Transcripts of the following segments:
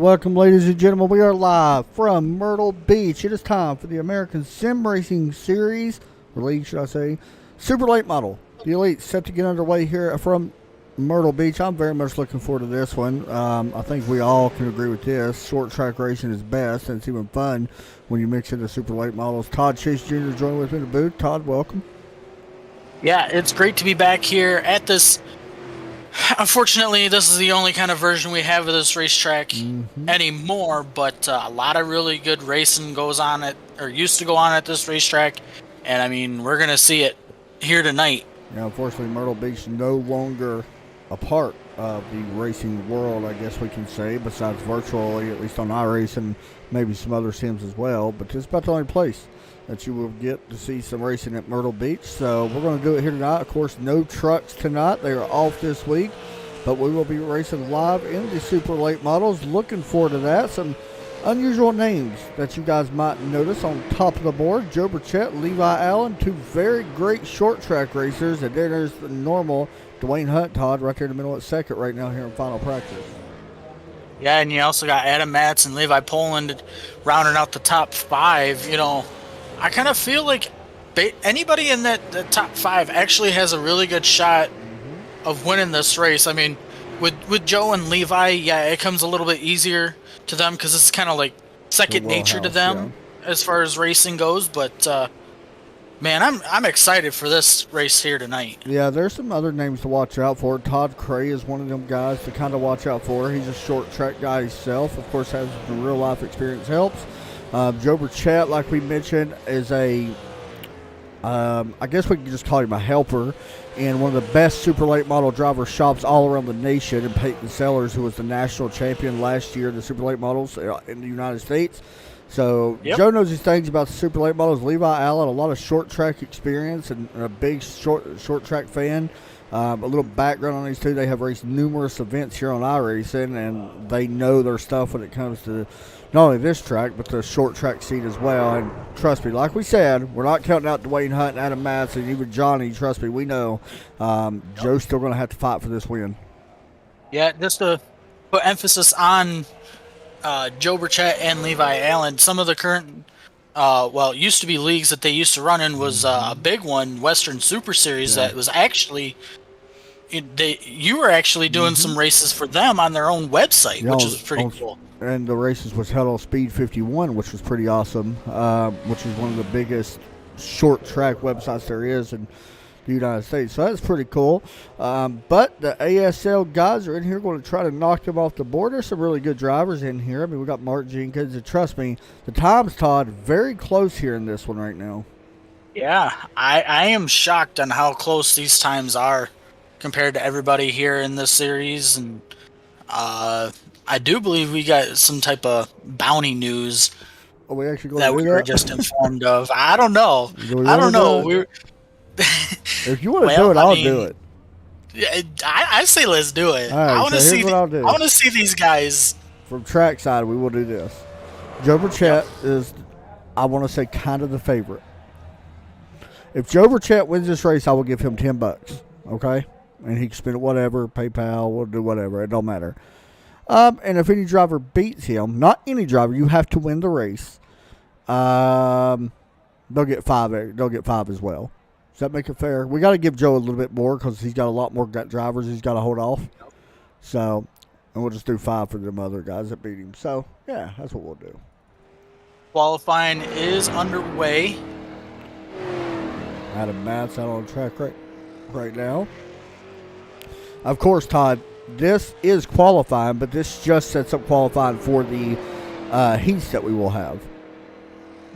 Welcome, ladies and gentlemen. We are live from Myrtle Beach. It is time for the American Sim Racing Series, or League, should I say, Super Late Model. The Elite set to get underway here from Myrtle Beach. I'm very much looking forward to this one. I think we all can agree with this. Short track racing is best, and it's even fun when you mix in the Super Late Models. Todd Chase Jr. joined with me in the booth. Todd, welcome. Yeah, it's great to be back here at this. Unfortunately, this is the only kind of version we have of this racetrack anymore, but a lot of really good racing goes on or used to go on at this racetrack, and I mean, we're going to see it here tonight. Yeah, unfortunately, Myrtle Beach no longer a part of the racing world, I guess we can say, besides virtually, at least on iRace and maybe some other sims as well, but it's about the only place that you will get to see some racing at Myrtle Beach. So we're going to do it here tonight. Of course, no trucks tonight. They are off this week, but we will be racing live in the Super Late Models. Looking forward to that. Some unusual names that you guys might notice on top of the board. Joe Burchett, Levi Allen, two very great short track racers. And then there's the normal Dwayne Hunt, Todd, right there in the middle at second right now here in final practice. Yeah, and you also got Adam Matz and Levi Poland rounding out the top five. You know, I kind of feel like anybody in the top five actually has a really good shot of winning this race. I mean, with Joe and Levi, yeah, it comes a little bit easier to them because it's kind of like second nature to them as far as racing goes. But man, I'm excited for this race here tonight. Yeah, there's some other names to watch out for. Todd Cray is one of them guys to kind of watch out for. He's a short track guy himself. Of course, has the real life experience helps. Joe Burchett, like we mentioned, is I guess we can just call him a helper, and one of the best super late model driver shops all around the nation. And Peyton Sellers, who was the national champion last year in the super late models in the United States. So Joe knows his things about the super late models. Levi Allen, a lot of short track experience and a big short track fan. A little background on these two. They have raced numerous events here on iRacing, and they know their stuff when it comes to not only this track, but the short track scene as well. And trust me, like we said, we're not counting out Dwayne Hunt and Adam Matz and even Johnny. Trust me, we know Joe's still going to have to fight for this win. Yeah, just to put emphasis on Joe Burchett and Levi Allen, some of the current, it used to be leagues that they used to run in was a big one, Western Super Series, that was actually, you were actually doing some races for them on their own website, which is pretty cool. And the races was held on Speed 51, which was pretty awesome, which is one of the biggest short track websites there is in the United States. So that's pretty cool. But the ASL guys are in here going to try to knock them off the board. There's some really good drivers in here. I mean, we got Mark Jenkins, and trust me, the times, Todd, very close here in this one right now. Yeah, I am shocked on how close these times are compared to everybody here in this series. And I do believe we got some type of bounty news we actually that we were just informed of. I don't know. I don't know. If you want to do it, I'll do it. I say let's do it. All right, I want to see these guys. From track side, we will do this. Joe Burchett is, I want to say, kind of the favorite. If Joe Burchett wins this race, I will give him $10. Okay? And he can spend it whatever, PayPal, we'll do whatever. It don't matter. And if any driver beats him, not any driver, you have to win the race. They'll get $5. They'll get $5 as well. Does that make it fair? We got to give Joe a little bit more because he's got a lot more drivers he's got to hold off. So, and we'll just do $5 for them other guys that beat him. So, yeah, that's what we'll do. Qualifying is underway. Adam Matz out on the track right now. Of course, Todd, this is qualifying, but this just sets up qualifying for the heats that we will have.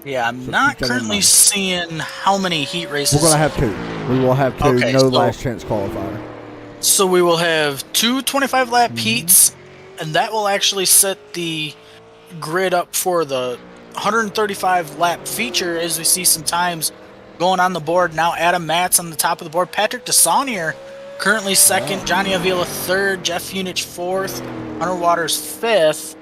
Yeah, I'm not currently seeing how many heat races. We're going to have two. We will have two. Okay, last chance qualifier. So we will have two 25-lap heats, and that will actually set the grid up for the 135-lap feature as we see some times going on the board. Now Adam Matz on the top of the board. Patrick DeSaunier currently second. Johnny Avila third. Jeff Funich fourth. Hunter Waters fifth.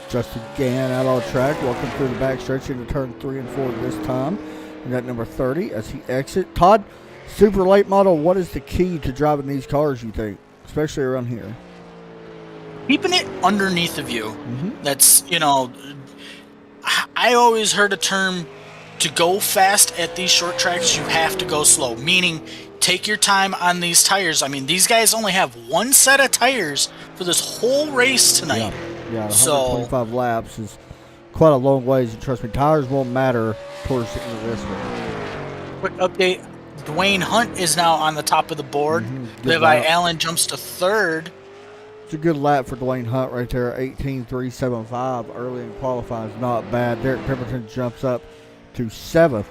Justin Gann out on track, walking through the backstretch into turn 3 and 4 this time. We got number 30 as he exits. Todd, super late model, what is the key to driving these cars, you think, especially around here? keeping it underneath of you. Mm-hmm. That's, I always heard a term, to go fast at these short tracks, you have to go slow, meaning take your time on these tires. I mean, these guys only have one set of tires for this whole race tonight. Yeah, so 125 laps is quite a long ways, and trust me, tires won't matter towards the end of this one. quick update, Dwayne Hunt is now on the top of the board. Levi Allen jumps to third. It's a good lap for Dwayne Hunt right there, 18.375 early in qualifying is not bad. Derek Pemberton jumps up to 7th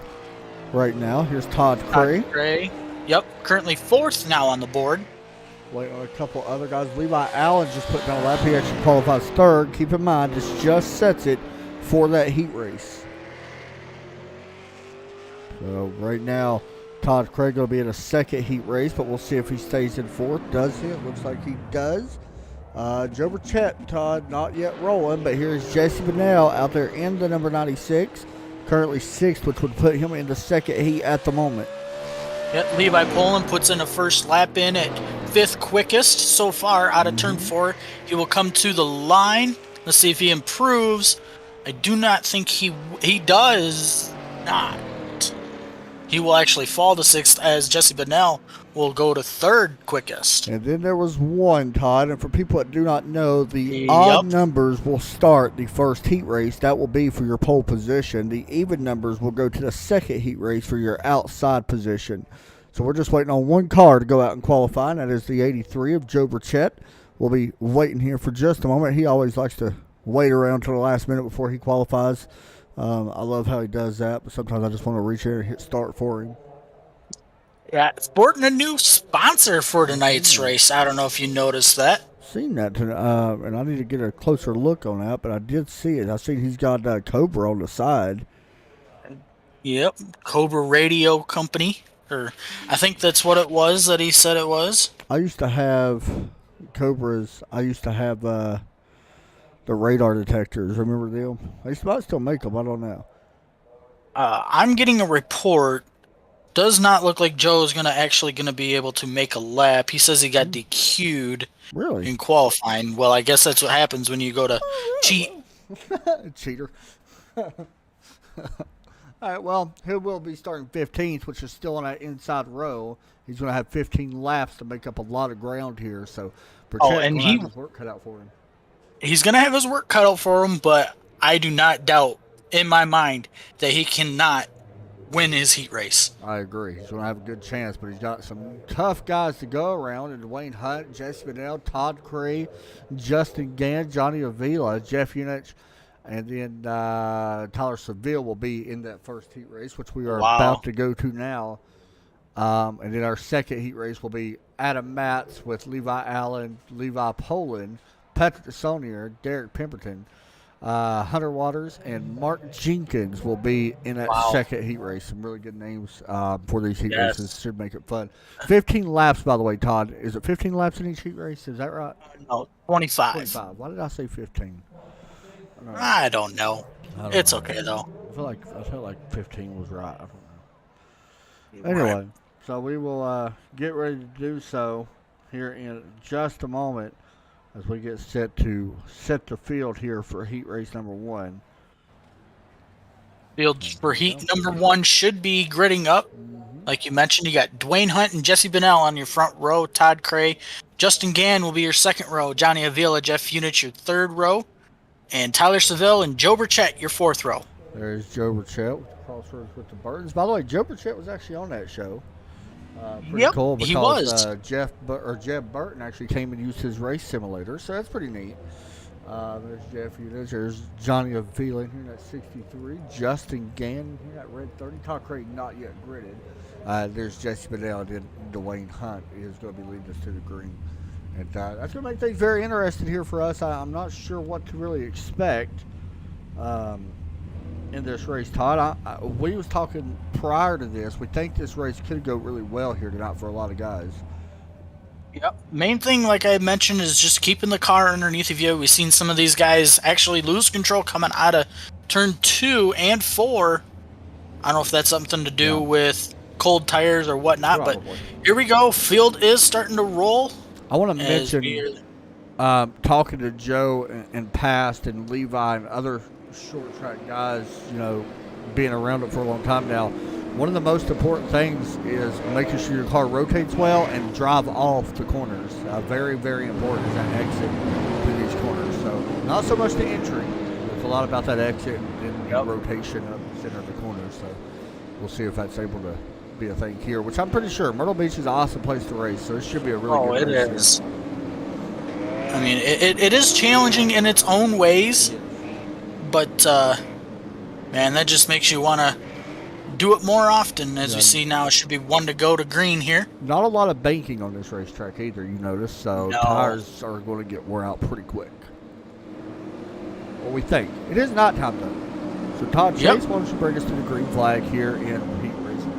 right now. Here's Todd Cray. Yep, currently 4th now on the board. Wait on a couple other guys. Levi Allen just put down a lap. He actually qualifies 3rd. Keep in mind, this just sets it for that heat race. So right now, Todd Craig will be in a 2nd heat race, but we'll see if he stays in 4th. Does he? It looks like he does. Joe Burchett, Todd, not yet rolling, but here's Jesse Bennell out there in the number 96. Currently 6th, which would put him in the 2nd heat at the moment. Yep, Levi Poland puts in a first lap in at 5th quickest so far out of turn 4. He will come to the line. Let's see if he improves. I do not think he does not. He will actually fall to 6th as Jesse Bennell will go to 3rd quickest. And then there was one, Todd, and for people that do not know, the odd numbers will start the first heat race. That will be for your pole position. The even numbers will go to the 2nd heat race for your outside position. So we're just waiting on one car to go out and qualify, and that is the 83 of Joe Burchett. We'll be waiting here for just a moment. He always likes to wait around till the last minute before he qualifies. I love how he does that, but sometimes I just want to reach in and hit start for him. Yeah, sporting a new sponsor for tonight's race. I don't know if you noticed that. Seen that, and I need to get a closer look on that, but I did see it. I seen he's got Cobra on the side. Yep, Cobra Radio Company, or I think that's what it was that he said it was. I used to have Cobras. I used to have the radar detectors. Remember them? They might still make them. I don't know. I'm getting a report. Does not look like Joe is actually gonna be able to make a lap. He says he got DQ'd in qualifying. Well, I guess that's what happens when you go to cheat. Cheater. All right, well, he will be starting 15th, which is still on that inside row. He's going to have 15 laps to make up a lot of ground here. So, and he has work cut out for him. He's going to have his work cut out for him, but I do not doubt in my mind that he cannot win his heat race. I agree. He's going to have a good chance, but he's got some tough guys to go around. And Dwayne Hunt, Jesse Bennell, Todd Cray, Justin Gann, Johnny Avila, Jeff Unich, and then Tyler Seville will be in that first heat race, which we are about to go to now. And then our 2nd heat race will be Adam Matz with Levi Allen, Levi Poland, Patrick DeSaunier, Derek Pemberton, Hunter Waters, and Mark Jenkins will be in that 2nd heat race. Some really good names for these heat races. Should make it fun. 15 laps, by the way, Todd. Is it 15 laps in each heat race? Is that right? No, 25. 25. Why did I say 15? I don't know. It's okay, though. I felt like 15 was right. I don't know. Anyway, so we will get ready to do so here in just a moment, as we get set to set the field here for heat race number 1. Field for heat number 1 should be gridding up. Like you mentioned, you got Dwayne Hunt and Jesse Bennell on your front row. Todd Cray, Justin Gann will be your 2nd row. Johnny Avila, Jeff Unich, your 3rd row. And Tyler Seville and Joe Burchett, your 4th row. There's Joe Burchett with the crossroads with the Burtons. By the way, Joe Burchett was actually on that show. Pretty cool because he was. Jeb Burton actually came and used his race simulator, so that's pretty neat. There's Jeff Unich. There's Johnny Avila in here at 63. Justin Gann here at red 30. Todd Craig not yet gridded. There's Jesse Bennell and Dwayne Hunt is going to be leading us to the green. And that's going to make things very interesting here for us. I'm not sure what to really expect in this race, Todd. We was talking prior to this. We think this race could go really well here tonight for a lot of guys. Yep. Main thing, like I mentioned, is just keeping the car underneath of you. We've seen some of these guys actually lose control coming out of turn 2 and 4. I don't know if that's something to do with cold tires or whatnot, but here we go. Field is starting to roll. I want to mention talking to Joe and past and Levi and other short track guys, being around it for a long time now, one of the most important things is making sure your car rotates well and drive off the corners. Very, very important is that exit to these corners. So not so much the entry. It's a lot about that exit and rotation up the center of the corner. So we'll see if that's able to be a thing here, which I'm pretty sure. Myrtle Beach is an awesome place to race, so it should be a really good race. Oh, it is. I mean, it is challenging in its own ways, but, man, that just makes you want to do it more often. As you see now, it should be 1 to go to green here. Not a lot of banking on this racetrack either, you notice, so tires are going to get wore out pretty quick. Well, we think. It is not time, though. So, Todd Chase, why don't you bring us to the green flag here in heat racing?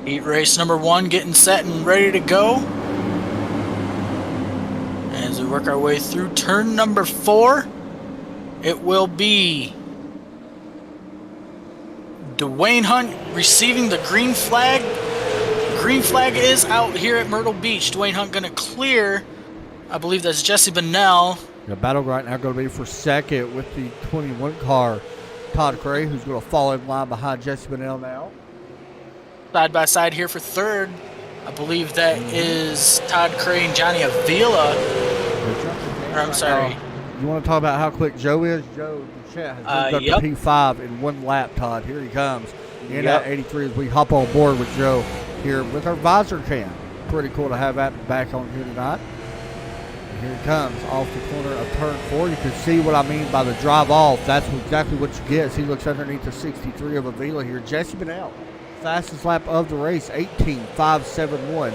Heat race number 1 getting set and ready to go. As we work our way through turn number 4, it will be Dwayne Hunt receiving the green flag. Green flag is out here at Myrtle Beach. Dwayne Hunt going to clear. I believe that's Jesse Bennell. The battle right now going to be for second with the 21 car. Todd Cray, who's going to fall in line behind Jesse Bennell now. Side by side here for third. I believe that is Todd Cray and Johnny Avila. Or, I'm sorry. You want to talk about how quick Joe is? Joe, the chat has moved up to P5 in 1 lap, Todd. Here he comes. In at 83 as we hop on board with Joe here with our visor cam. Pretty cool to have that back on here tonight. And here he comes off the corner of turn 4. You can see what I mean by the drive off. That's exactly what you get as he looks underneath the 63 of Avila here. Jesse Bennell, fastest lap of the race, 18.571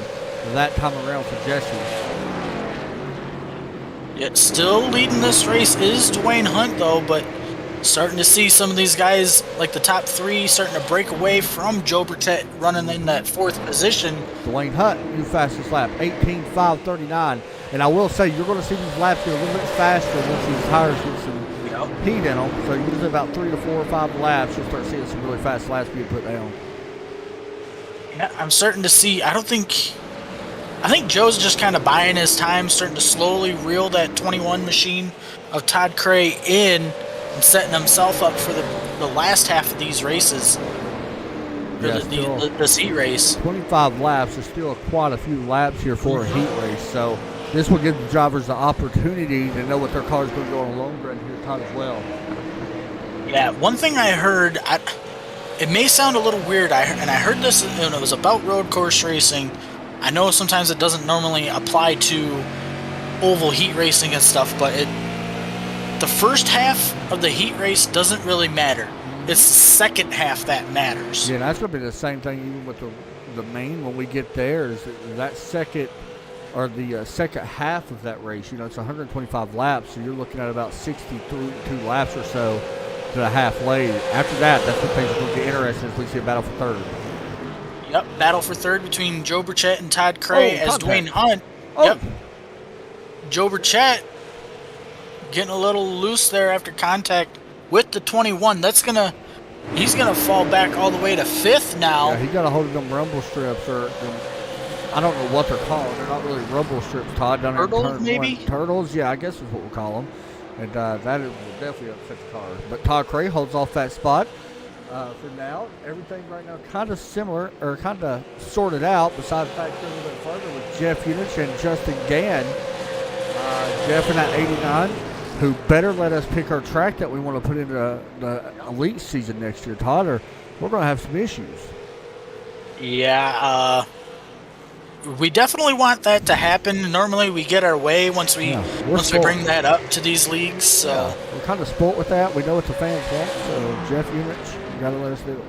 that time around for Jesse. Yet still leading this race is Dwayne Hunt, though, but starting to see some of these guys, like the top 3, starting to break away from Joe Burchett running in that 4th position. Dwayne Hunt, new fastest lap, 18.539. And I will say, you're going to see these laps get a little bit faster once these tires get some heat in them. So usually about 3 to 4 or 5 laps, you'll start seeing some really fast laps being put down. Yeah, I'm starting to see, I think Joe's just kind of buying his time, starting to slowly reel that 21 machine of Todd Cray in and setting himself up for the last half of these races. This heat race. 25 laps is still quite a few laps here for a heat race, so this will give the drivers the opportunity to know what their car is going to go on a long run here, Todd, as well. Yeah, one thing I heard, it may sound a little weird, and I heard this when it was about road course racing. I know sometimes it doesn't normally apply to oval heat racing and stuff, but the first half of the heat race doesn't really matter. It's the second half that matters. Yeah, that's going to be the same thing even with the main when we get there. Is that second or the second half of that race? It's 125 laps, so you're looking at about 62 laps or so to the half lane. After that, that's when things are going to get interesting as we see a battle for third. Yep, battle for third between Joe Burchett and Todd Cray as Dwayne Hunt. Yep. Joe Burchett getting a little loose there after contact with the 21. He's gonna fall back all the way to 5th now. Yeah, he got a hold of them rumble strips, or I don't know what they're called. They're not really rumble strips, Todd. Down Turtles, maybe? Turtles, yeah, I guess is what we'll call them. And that will definitely upset the car. But Todd Cray holds off that spot. For now, everything right now kind of similar, or kind of sorted out, besides the fact a little bit further with Jeff Unich and Justin Gann. Jeff in that 89, who better let us pick our track that we want to put into the elite season next year, Todd, or we're going to have some issues. Yeah, we definitely want that to happen. Normally we get our way once we bring that up to these leagues. So. Yeah, we're kind of spoilt with that. We know what the fans want, so Jeff Unich, you got to let us do it.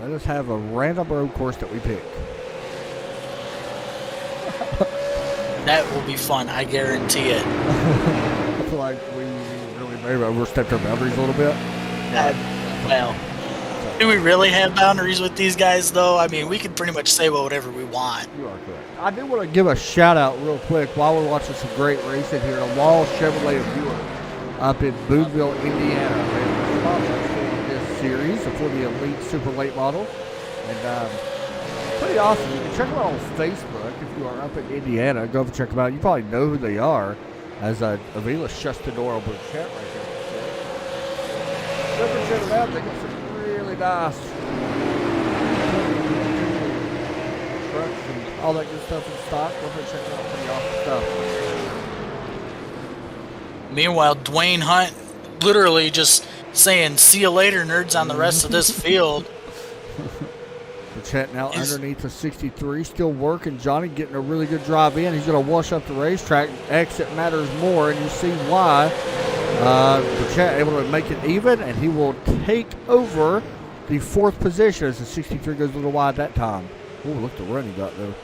Let us have a random road course that we pick. That will be fun, I guarantee it. I feel like we really maybe overstepped our boundaries a little bit. Well, do we really have boundaries with these guys, though? I mean, we can pretty much say whatever we want. You are correct. I do want to give a shout-out real quick while we're watching some great racing here. The Wall Chevrolet of Buick up in Boonville, Indiana. They're sponsoring this series for the Elite Super Late Model. And Pretty awesome. You can check them out on Facebook if you are up in Indiana. Go over and check them out. You probably know who they are, as Avila shuts the door over the chat right there. Go over and check them out. They got some really nice trucks and all that good stuff in stock. Go over and check them out. Pretty awesome stuff. Meanwhile, Dwayne Hunt literally just saying, "See you later, nerds," on the rest of this field. The chat now underneath the 63, still working. Johnny getting a really good drive in. He's going to wash up the racetrack. Exit matters more, and you see why. The chat able to make it even, and he will take over the 4th position as the 63 goes a little wide that time. Oh, look at the run he got, though.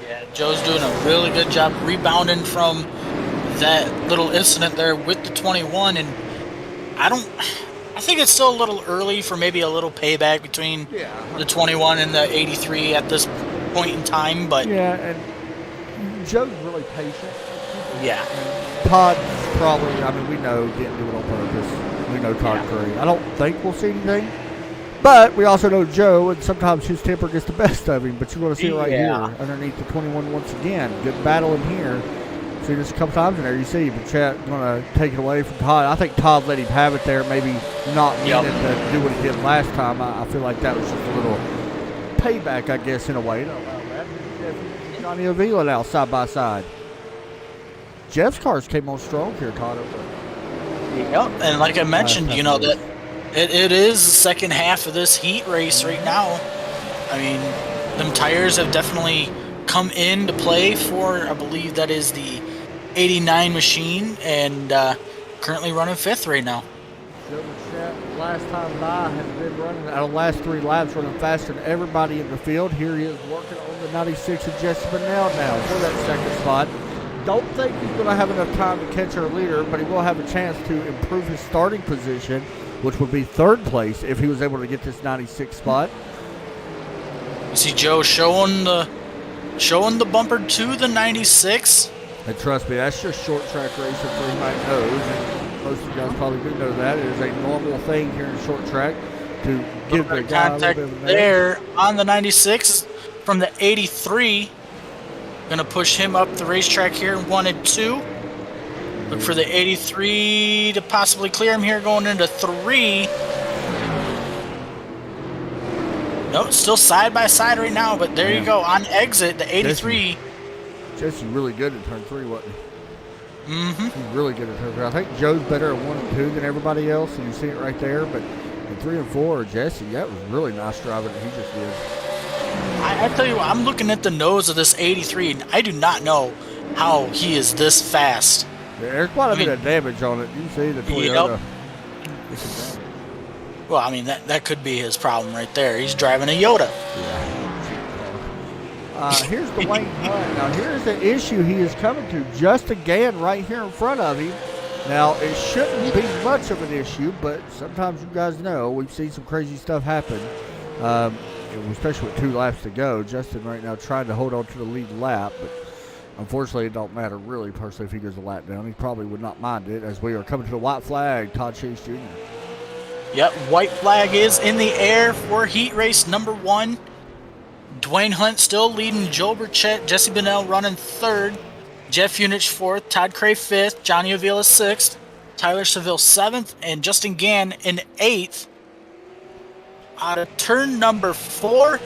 Yeah, Joe's doing a really good job rebounding from that little incident there with the 21, and I think it's still a little early for maybe a little payback between the 21 and the 83 at this point in time, but... Yeah, and Joe's really patient. Yeah. Todd probably, I mean, we know didn't do it on purpose. We know Todd Curry. I don't think we'll see anything, but we also know Joe, and sometimes his temper gets the best of him, but you're going to see it right here underneath the 21 once again. Good battle in here. Seen this a couple times in there. You see the chat going to take it away from Todd. I think Todd let him have it there, maybe not meaning to do what he did last time. I feel like that was just a little payback, I guess, in a way. Johnny Avila now side by side. Jeff's cars came on strong here, Todd. Yep, and like I mentioned, you know, that it is the second half of this heat race right now. I mean, them tires have definitely come into play for, I believe that is the 89 machine, and currently running 5th right now. Last time by has been running out of the last 3 laps, running faster than everybody in the field. Here he is working on the 96 of Jesse Bennell now for that 2nd spot. Don't think he's going to have enough time to catch our leader, but he will have a chance to improve his starting position, which would be 3rd place if he was able to get this 96 spot. You see Joe showing the bumper to the 96. And trust me, that's just short track racing for anybody knows. And most of you guys probably do know that. It is a normal thing here in short track to give the guy contact a little bit of there on the 96 from the 83. Going to push him up the racetrack here in 1 and 2. Look for the 83 to possibly clear him here going into 3. No, still side by side right now, but there you go. On exit, the 83. Jesse's really good at turn 3, wasn't he? Mm-hmm. He's really good at turn 3. I think Joe's better at 1 and 2 than everybody else, and you see it right there. But in 3 and 4, Jesse, that was really nice driving that he just did. I tell you what, I'm looking at the nose of this 83, and I do not know how he is this fast. Yeah, there's quite a bit of damage on it. You see the Toyota. Yep. Well, I mean, that could be his problem right there. He's driving a Yoda. Yeah. Here's the Dwayne Hunt. Now, here's the issue he is coming to. Just again, right here in front of him. Now, it shouldn't be much of an issue, but sometimes you guys know we've seen some crazy stuff happen, especially with 2 laps to go. Justin right now trying to hold on to the lead lap, but unfortunately, it don't matter really, personally, if he goes a lap down. He probably would not mind it, as we are coming to the white flag. Todd Chase Jr. Yep, white flag is in the air for heat race number 1. Dwayne Hunt still leading. Joe Burchett, Jesse Bennell running 3rd. Jeff Unich 4th. Todd Cray 5th. Johnny Avila 6th. Tyler Seville 7th. And Justin Gann in 8th. Out of turn number 4,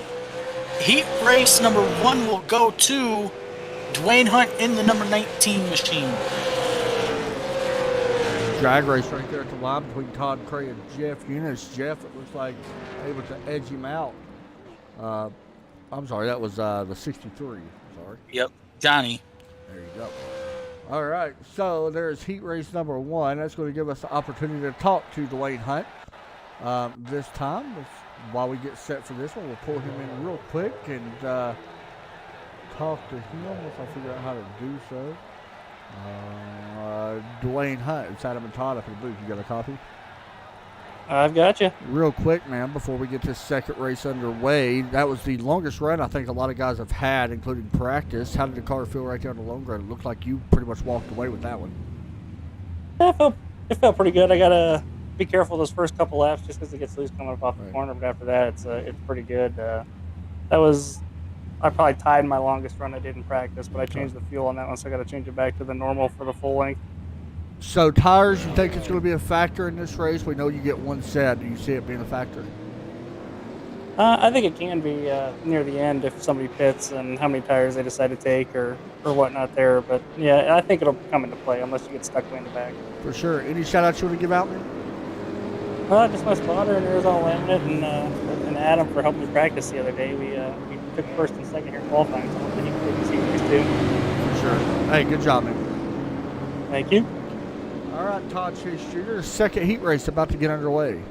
heat race number 1 will go to Dwayne Hunt in the number 19 machine. Drag race right there at the line between Todd Cray and Jeff Unich. Jeff, it looks like, able to edge him out. I'm sorry, that was the 63. Sorry. Yep, Johnny. There you go. All right, so there's heat race number 1. That's going to give us the opportunity to talk to Dwayne Hunt. This time, while we get set for this one, we'll pull him in real quick and talk to him once I figure out how to do so. Dwayne Hunt inside of Todd up in the booth. You got a copy? I've got you. Real quick, man, before we get this second race underway, that was the longest run I think a lot of guys have had, including practice. How did the car feel right there on the long run? It looked like you pretty much walked away with that one. It felt pretty good. I got to be careful those first couple laps just because it gets loose coming up off the corner, but after that, it's pretty good. I probably tied my longest run I did in practice, but I changed the fuel on that one, so I got to change it back to the normal for the full length. So tires, you think it's going to be a factor in this race? We know you get one set. Do you see it being a factor? I think it can be near the end if somebody pits and how many tires they decide to take or whatnot there. But yeah, I think it'll come into play unless you get stuck way in the back. For sure. Any shout outs you want to give out, man? Just my spotter and Arizona Laminate and Adam for helping me practice the other day. We took first and second here qualifying, so hopefully he can take the series too. For sure. Hey, good job, man. Thank you. All right, Todd Chase Jr., second heat race about to get underway.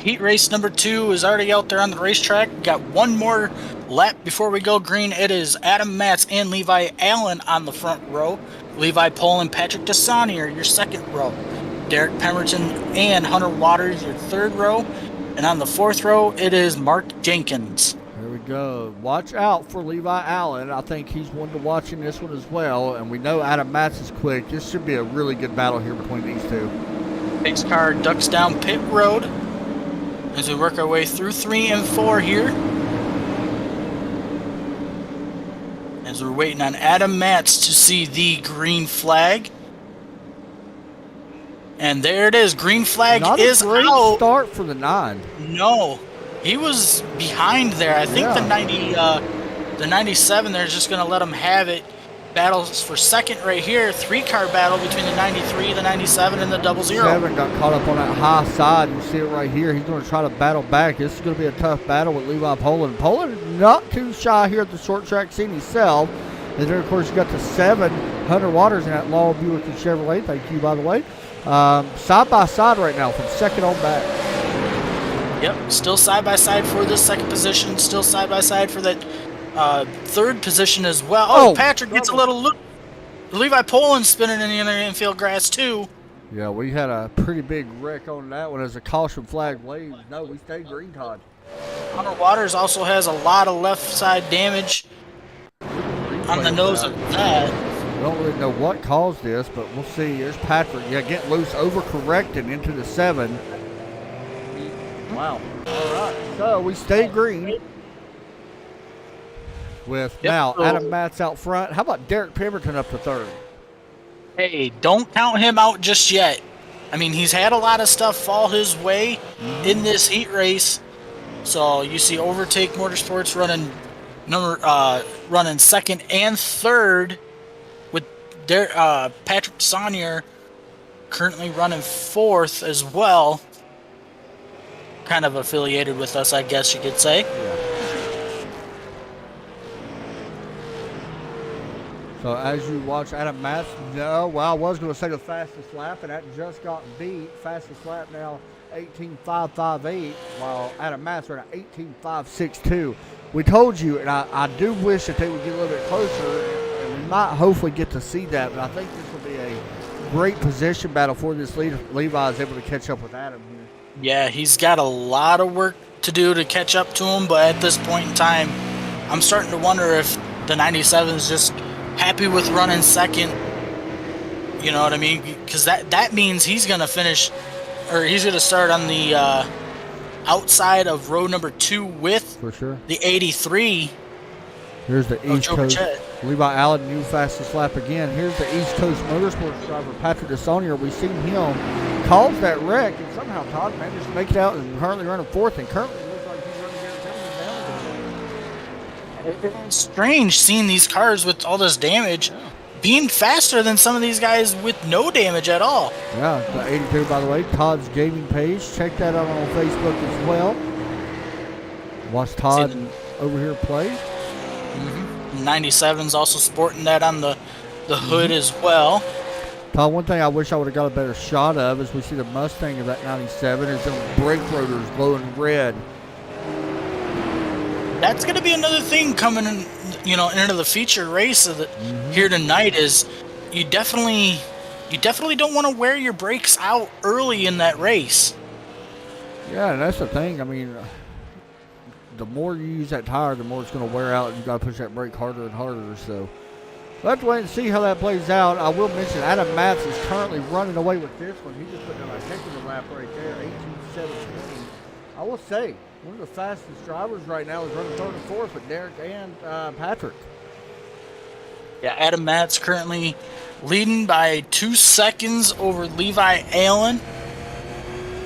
Heat race number 2 is already out there on the racetrack. We got one more lap before we go green. It is Adam Matz and Levi Allen on the front row. Levi Pohl and Patrick Desani are your second row. Derek Pemberton and Hunter Waters your third row. And on the fourth row, it is Mark Jenkins. There we go. Watch out for Levi Allen. I think he's one to watch in this one as well. And we know Adam Matz is quick. This should be a really good battle here between these two. Pace car ducks down pit road as we work our way through 3 and 4 here. As we're waiting on Adam Matz to see the green flag. And there it is. Green flag is out. Not a great start for the 9. No. He was behind there. I think the 97, they're just going to let him have it. Battles for second right here. 3-car battle between the 93, the 97, and the 00. 7 got caught up on that high side. You see it right here. He's going to try to battle back. This is going to be a tough battle with Levi Poland. Poland not too shy here at the short track scene himself. And then, of course, you got the 7, Hunter Waters in that Law Buick and Chevrolet. Thank you, by the way. Side by side right now from second on back. Yep, still side by side for the second position. Still side by side for that third position as well. Oh, Patrick gets a little look. Levi Poland spinning in the inner infield grass too. Yeah, we had a pretty big wreck on that one as a caution flag waves. No, we stayed green, Todd. Hunter Waters also has a lot of left side damage on the nose of that. We don't really know what caused this, but we'll see. There's Patrick. Yeah, getting loose, overcorrecting into the 7. Wow. All right. So we stay green. With now Adam Matz out front. How about Derek Pemberton up to third? Hey, don't count him out just yet. I mean, he's had a lot of stuff fall his way in this heat race. So you see Overtake Motorsports running second and third with Patrick Saunier currently running fourth as well. Kind of affiliated with us, I guess you could say. Yeah. So as you watch Adam Matz, I was going to say the fastest lap, and that just got beat. Fastest lap now, 18.558, while Adam Matz ran at 18.562. We told you, and I do wish that they would get a little bit closer, and we might hopefully get to see that, but I think this will be a great position battle for this leader. Levi is able to catch up with Adam here. Yeah, he's got a lot of work to do to catch up to him, but at this point in time, I'm starting to wonder if the 97 is just happy with running second. You know what I mean? Because that means he's going to finish, or he's going to start on the outside of row number 2 with for sure the 83. Here's the East Coast. Levi Allen, new fastest lap again. Here's the East Coast Motorsports driver, Patrick Desonier. We've seen him cause that wreck, and somehow Todd managed to make it out and currently running fourth, and currently looks like he's running down. It's strange seeing these cars with all this damage being faster than some of these guys with no damage at all. Yeah, the 82, by the way, Todd's gaming page. Check that out on Facebook as well. Watch Todd over here play. 97's also sporting that on the hood as well. Todd, one thing I wish I would have got a better shot of is we see the Mustang of that 97 is them brake rotors glowing red. That's going to be another thing coming in, into the feature race of here tonight is you definitely don't want to wear your brakes out early in that race. Yeah, and that's the thing. I mean, the more you use that tire, the more it's going to wear out, and you got to push that brake harder and harder. So we'll have to wait and see how that plays out. I will mention Adam Matz is currently running away with this one. He just put down a heck of a lap right there, 18.720. I will say, one of the fastest drivers right now is running third and fourth with Derek and Patrick. Yeah, Adam Matt's currently leading by 2 seconds over Levi Allen,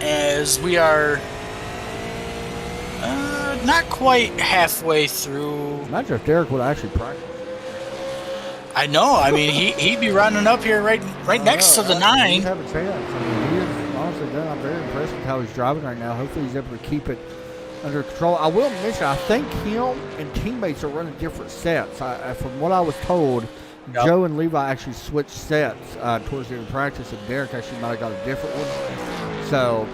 as we are not quite halfway through. Imagine if Derek would actually practice. I know. I mean, he'd be running up here right next to the 9. He'd have a chance. I mean, he is honestly done. I'm very impressed with how he's driving right now. Hopefully he's able to keep it under control. I will mention, I think him and teammates are running different sets. From what I was told, Yep. Joe and Levi actually switched sets towards the end of practice, and Derek actually might have got a different one. So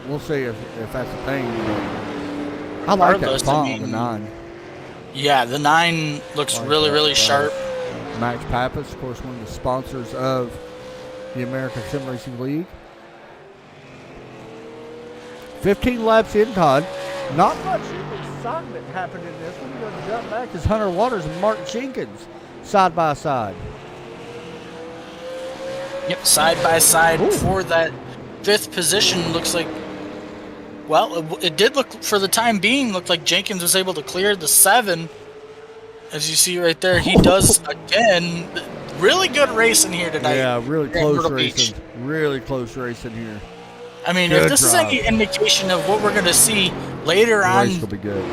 we'll see if that's the thing. I like that font, the 9. Yeah, the 9 looks really sharp. Max Pappas, of course, one of the sponsors of the American Sim Racing League. 15 laps in, Todd. Not much excitement happened in this one. We're going to jump back as Hunter Waters and Mark Jenkins side by side. Yep, side by side for that 5th position. Looks like, well, it did look, for the time being, looked like Jenkins was able to clear the 7. As you see right there, he does again. Really good racing here tonight. Yeah, really close racing. Really close racing here. I mean, if this is any indication of what we're going to see later on, the race will be good.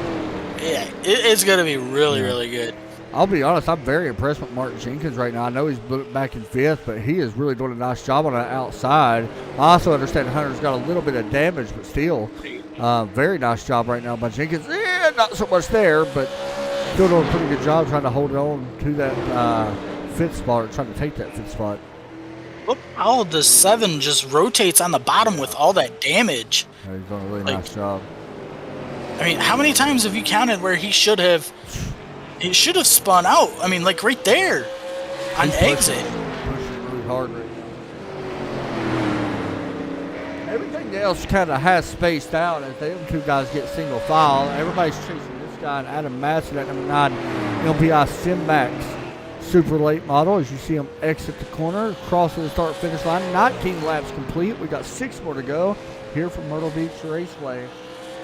Yeah, it's going to be really good. I'll be honest, I'm very impressed with Mark Jenkins right now. I know he's back in 5th, but he is really doing a nice job on the outside. I also understand Hunter's got a little bit of damage, but still, very nice job right now by Jenkins. Yeah, not so much there, but still doing a pretty good job trying to hold on to that 5th spot, or trying to take that 5th spot. Look how the 7 just rotates on the bottom with all that damage. Yeah, he's doing a really nice job. I mean, how many times have you counted where he should have spun out? I mean, like right there on exit. Pushing really hard right now. Everything else kind of has spaced out as the other 2 guys get single file. Everybody's chasing this guy and Adam Matson at number 9, LPI SimMax super late model. As you see him exit the corner, crossing the start finish line. 19 laps complete. We got 6 more to go here from Myrtle Beach Raceway.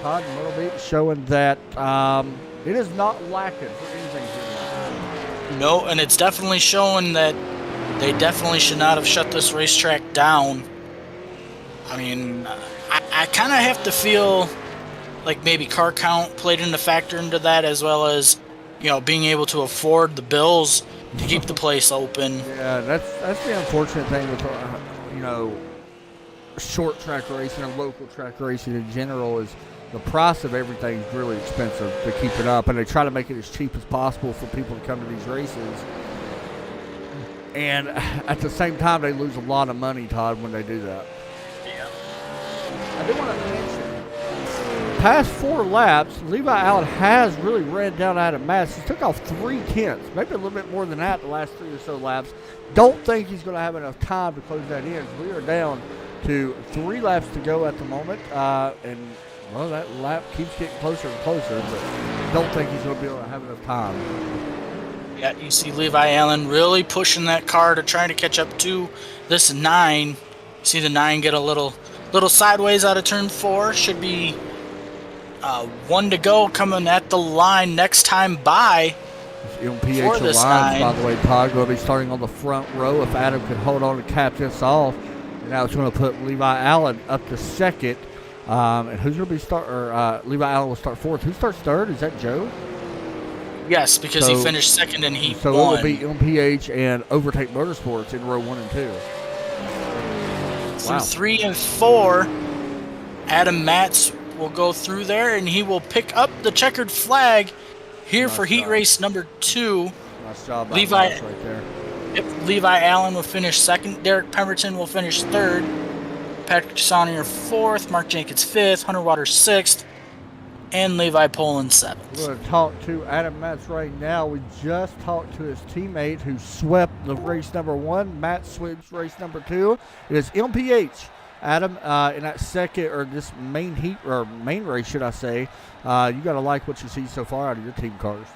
Todd, Myrtle Beach showing that it is not lacking for anything here. No, and it's definitely showing that they definitely should not have shut this racetrack down. I mean, I kind of have to feel like maybe car count played into factor into that, as well as, you know, being able to afford the bills to keep the place open. Yeah, that's the unfortunate thing with you know, short track racing and local track racing in general, is the price of everything is really expensive to keep it up, and they try to make it as cheap as possible for people to come to these races. And at the same time, they lose a lot of money, Todd, when they do that. Yeah. I do want to mention, past 4 laps, Levi Allen has really ran down Adam Matson. He took off 3/10, maybe a little bit more than that the last 3 or so laps. Don't think he's going to have enough time to close that in. We are down to 3 laps to go at the moment, and well, that lap keeps getting closer and closer, but don't think he's going to be able to have enough time. Yeah, you see Levi Allen really pushing that car to try to catch up to this 9. See the 9 get a little sideways out of turn 4. Should be 1 to go coming at the line next time by. MPH for this Alliance, 9. by the way, Todd, will be starting on the front row if Adam could hold on to cap this off. And now it's going to put Levi Allen up to 2nd. And who's going to be Levi Allen will start 4th. Who starts 3rd? Is that Joe? Yes, because he finished 2nd in Heat 1. So it will be MPH and Overtake Motorsports in row 1 and 2. Through 3 and 4, Adam Matz will go through there, and he will pick up the checkered flag here for heat race number 2. Nice job by Levi Matz right there. Yep, Levi Allen will finish 2nd. Derek Pemberton will finish 3rd. Patrick Saunier 4th. Mark Jenkins 5th. Hunter Waters 6th. And Levi Poland 7th. We're going to talk to Adam Matz right now. We just talked to his teammate who swept the race number 1. Matt sweeps race number 2. It is MPH. Adam, in that second, or this main heat, or main race, should I say, you got to like what you see so far out of your team cars.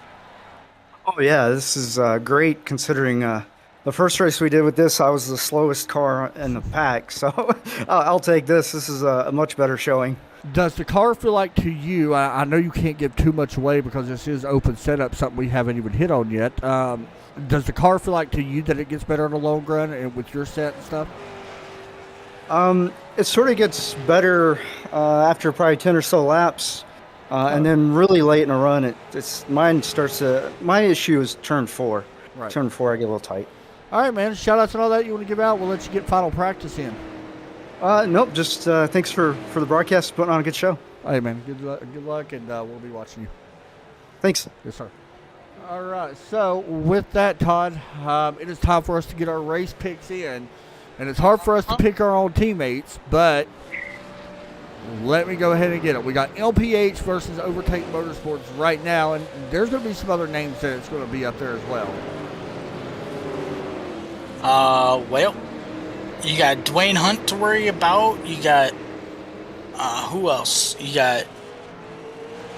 Oh, yeah, this is great considering the first race we did with this, I was the slowest car in the pack. So I'll take this. This is a much better showing. Does the car feel like to you, I know you can't give too much away because this is open setup, something we haven't even hit on yet. Does the car feel like to you that it gets better in the long run and with your set and stuff? It sort of gets better after probably 10 or so laps. And then really late in a run, my issue is turn 4. Right. Turn 4, I get a little tight. All right, man. Shout outs and all that you want to give out. We'll let you get final practice in. Nope, just thanks for the broadcast, putting on a good show. Hey, man. Good luck, and we'll be watching you. Thanks. Yes, sir. All right. So with that, Todd, it is time for us to get our race picks in. And it's hard for us to pick our own teammates, but let me go ahead and get it. We got LPH versus Overtake Motorsports right now, and there's going to be some other names that it's going to be up there as well. Well, you got Dwayne Hunt to worry about. You got, who else? You got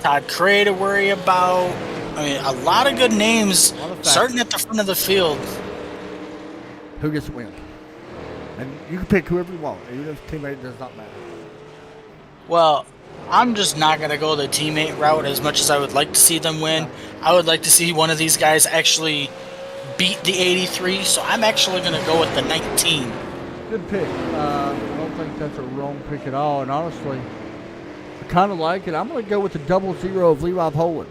Todd Cray to worry about. I mean, a lot of good names starting at the front of the field. Who gets the win? And you can pick whoever you want, even if the teammate does not matter. Well, I'm just not going to go the teammate route as much as I would like to see them win. I would like to see one of these guys actually beat the 83, so I'm actually going to go with the 19. Good pick. I don't think that's a wrong pick at all, and honestly, I kind of like it. I'm going to go with the 00 of Levi Poland.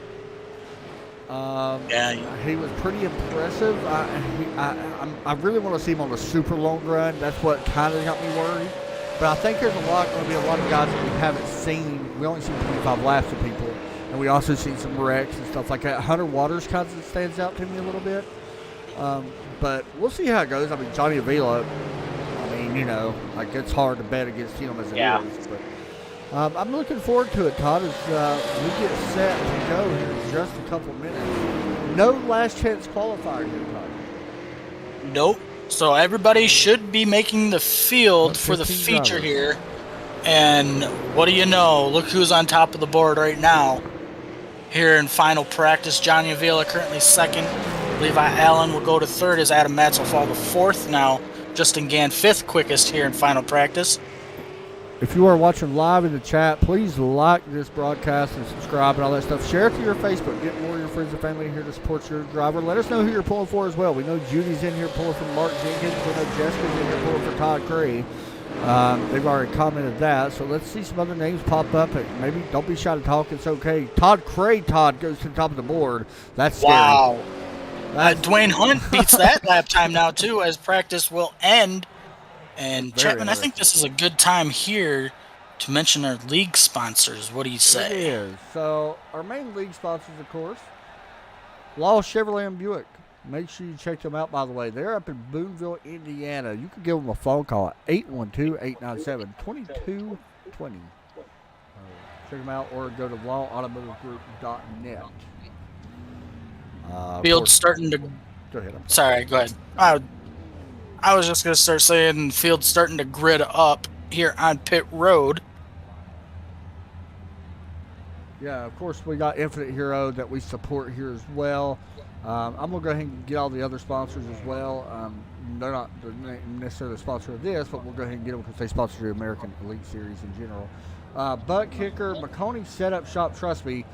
He was pretty impressive. I really want to see him on a super long run. That's what kind of got me worried. But I think there's going to be a lot of guys that we haven't seen. We only seen 25 laps of people, and we also seen some wrecks and stuff like that. Hunter Waters kind of stands out to me a little bit. But we'll see how it goes. I mean, Johnny Avila, it's hard to bet against him as it is. But I'm looking forward to it, Todd, as we get set to go here in just a couple minutes. No last chance qualifier here, Todd. Nope. So everybody should be making the field for the feature here. And what do you know? Look who's on top of the board right now. Here in final practice, Johnny Avila currently second. Levi Allen will go to third as Adam Matz will fall to fourth now. Justin Gann fifth quickest here in final practice. If you are watching live in the chat, please like this broadcast and subscribe and all that stuff. Share it to your Facebook. Get more of your friends and family here to support your driver. Let us know who you're pulling for as well. We know Judy's in here pulling for Mark Jenkins. We know Jessica's in here pulling for Todd Cray. They've already commented that. So let's see some other names pop up. And maybe don't be shy to talk. It's okay. Todd Cray, goes to the top of the board. That's scary. Wow. Dwayne Hunt beats that lap time now, too, as practice will end. And Chapman, I think this is a good time here to mention our league sponsors. What do you say? It is. So our main league sponsors, of course, Law Chevrolet and Buick. Make sure you check them out, by the way. They're up in Boonville, Indiana. You can give them a phone call at 812-897-2220. Check them out or go to lawautomotivegroup.net. Field's starting to... Go ahead. Sorry, go ahead. I was just going to start saying field's starting to grid up here on pit road. Yeah, of course, we got Infinite Hero that we support here as well. I'm going to go ahead and get all the other sponsors as well. They're not necessarily the sponsor of this, but we'll go ahead and get them because they sponsor the American Elite Series in general. Butt Kicker, McConey Setup Shop, trust me,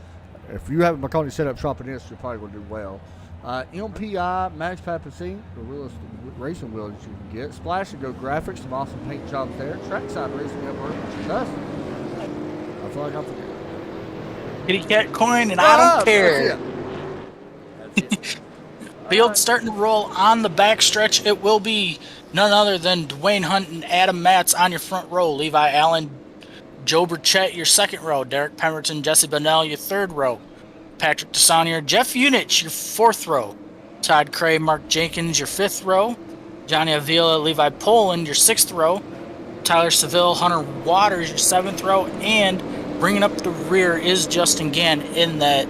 if you have a McConey Setup Shop in this, you're probably going to do well. MPI, Max Papacine, the realest racing wheels you can get. Splash and Go Graphics, some awesome paint jobs there. Trackside Racing Network, Dustin. I feel like I'm forgetting. Kitty Cat Coin, and I don't care. That's it. Field's starting to roll on the backstretch. It will be none other than Dwayne Hunt and Adam Matz on your front row. Levi Allen, Joe Burchett, your second row. Derek Pemberton, Jesse Bonnell, your third row. Patrick DeSaunier, Jeff Unich, your fourth row. Todd Cray, Mark Jenkins, your fifth row. Johnny Avila, Levi Poland, your sixth row. Tyler Seville, Hunter Waters, your seventh row. And bringing up the rear is Justin Gann in that,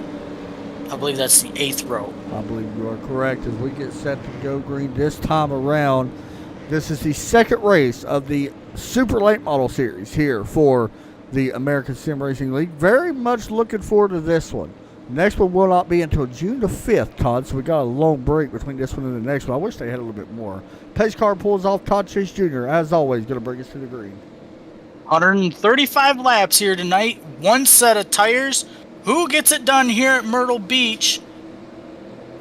I believe that's the eighth row. I believe you are correct. As we get set to go green this time around, this is the second race of the Super Late Model Series here for the American Sim Racing League. Very much looking forward to this one. Next one will not be until June the 5th, Todd, so we got a long break between this one and the next one. I wish they had a little bit more. Pace car pulls off. Todd Chase Jr., as always, going to bring us to the green. 135 laps here tonight. One set of tires. Who gets it done here at Myrtle Beach?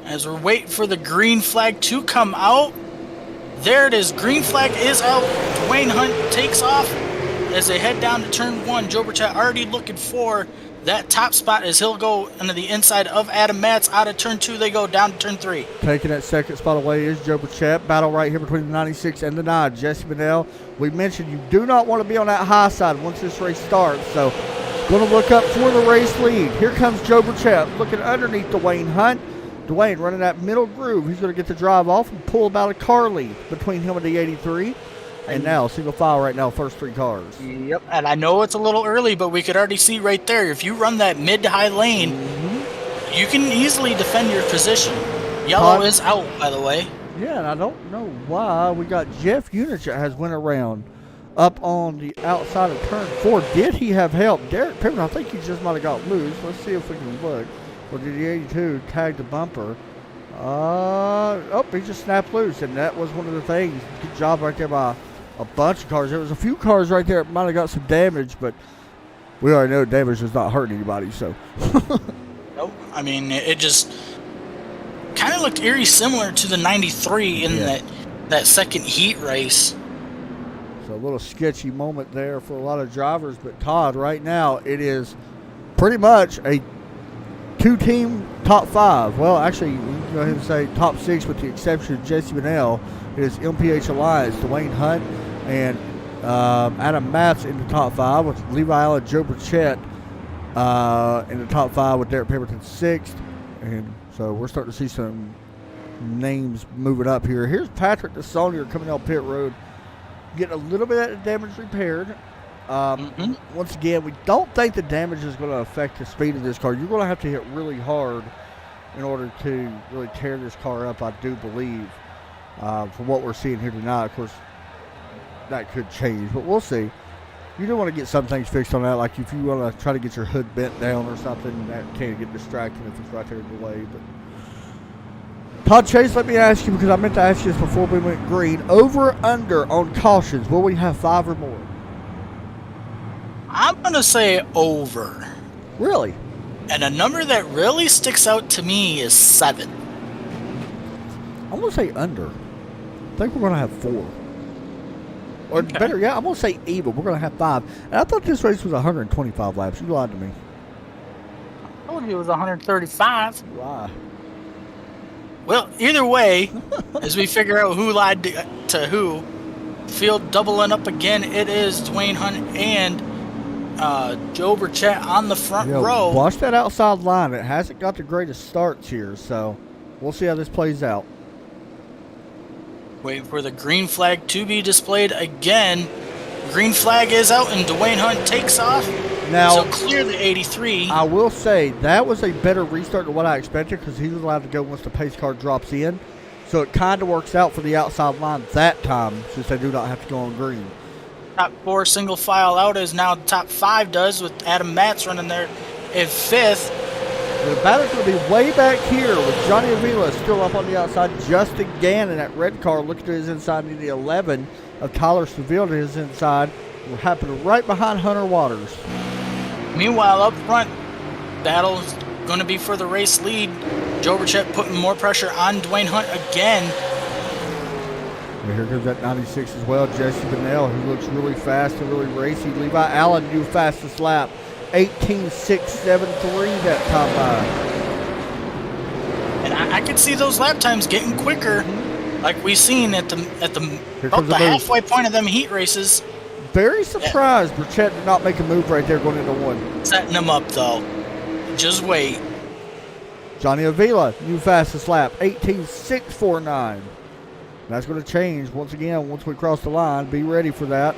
As we're waiting for the green flag to come out. There it is. Green flag is out. Dwayne Hunt takes off as they head down to turn 1. Joe Burchett already looking for that top spot as he'll go into the inside of Adam Matz. Out of turn 2, they go down to turn 3. Taking that second spot away is Joe Burchett. Battle right here between the 96 and the 9. Jesse Bennell. We mentioned you do not want to be on that high side once this race starts. So going to look up for the race lead. Here comes Joe Burchett looking underneath Dwayne Hunt. Dwayne running that middle groove. He's going to get the drive off and pull about a car lead between him and the 83. And now, single file right now, first 3 cars. Yep, and I know it's a little early, but we could already see right there, if you run that mid to high lane, you can easily defend your position. Yellow is out, by the way. Yeah, and I don't know why. We got Jeff Unich that has went around up on the outside of turn 4. Did he have help? Derek Pemberton, I think he just might have got loose. Let's see if we can look. Or did the 82 tag the bumper? He just snapped loose, and that was one of the things. Good job right there by a bunch of cars. There was a few cars right there that might have got some damage, but we already know damage does not hurt anybody, so. Nope. I mean, it just kind of looked eerie similar to the 93 in that second heat race. So a little sketchy moment there for a lot of drivers, but Todd, right now, it is pretty much a 2-team top 5. Well, actually, we can go ahead and say top 6 with the exception of Jesse Bennell. It is MPH Alliance, Dwayne Hunt, and Adam Matz in the top 5 with Levi Allen, Joe Burchett in the top 5 with Derek Pemberton 6th. And so we're starting to see some names moving up here. Here's Patrick DeSaulnier coming out pit road, getting a little bit of damage repaired. Once again, we don't think the damage is going to affect the speed of this car. You're going to have to hit really hard in order to really tear this car up, I do believe, from what we're seeing here tonight. Of course, that could change, but we'll see. You do want to get some things fixed on that, like if you want to try to get your hood bent down or something, that can get distracting if it's right there in the way. But Todd Chase, let me ask you, because I meant to ask you this before we went green. Over or under on cautions, will we have 5 or more? I'm going to say over. Really? And a number that really sticks out to me is 7. I'm going to say under. I think we're going to have 4. Or better yet, I'm going to say even. We're going to have 5. And I thought this race was 125 laps. You lied to me. I told you it was 135. Why? Well, either way, as we figure out who lied to who, field doubling up again, it is Dwayne Hunt and Joe Burchett on the front row. Watch that outside line. It hasn't got the greatest starts here, so we'll see how this plays out. Waiting for the green flag to be displayed again. Green flag is out, and Dwayne Hunt takes off. Now, so clear the 83. I will say that was a better restart than what I expected because he was allowed to go once the pace car drops in. So it kind of works out for the outside line that time since they do not have to go on green. Top 4 single file out as now the top 5 does with Adam Matz running there in 5th. The battle's going to be way back here with Johnny Avila still up on the outside. Justin Gann in that red car looking to his inside in the 11 of Tyler Seville to his inside. We're happening right behind Hunter Waters. Meanwhile, up front, battle's going to be for the race lead. Joe Burchett putting more pressure on Dwayne Hunt again. And here comes that 96 as well. Jesse Bennell, who looks really fast and really racy. Levi Allen, new fastest lap. 18.673 that time by. And I could see those lap times getting quicker, like we've seen at the halfway point of them heat races. Very surprised Burchett did not make a move right there going into 1. Setting them up though. Just wait. Johnny Avila, new fastest lap, 18.649. That's going to change once again once we cross the line. Be ready for that.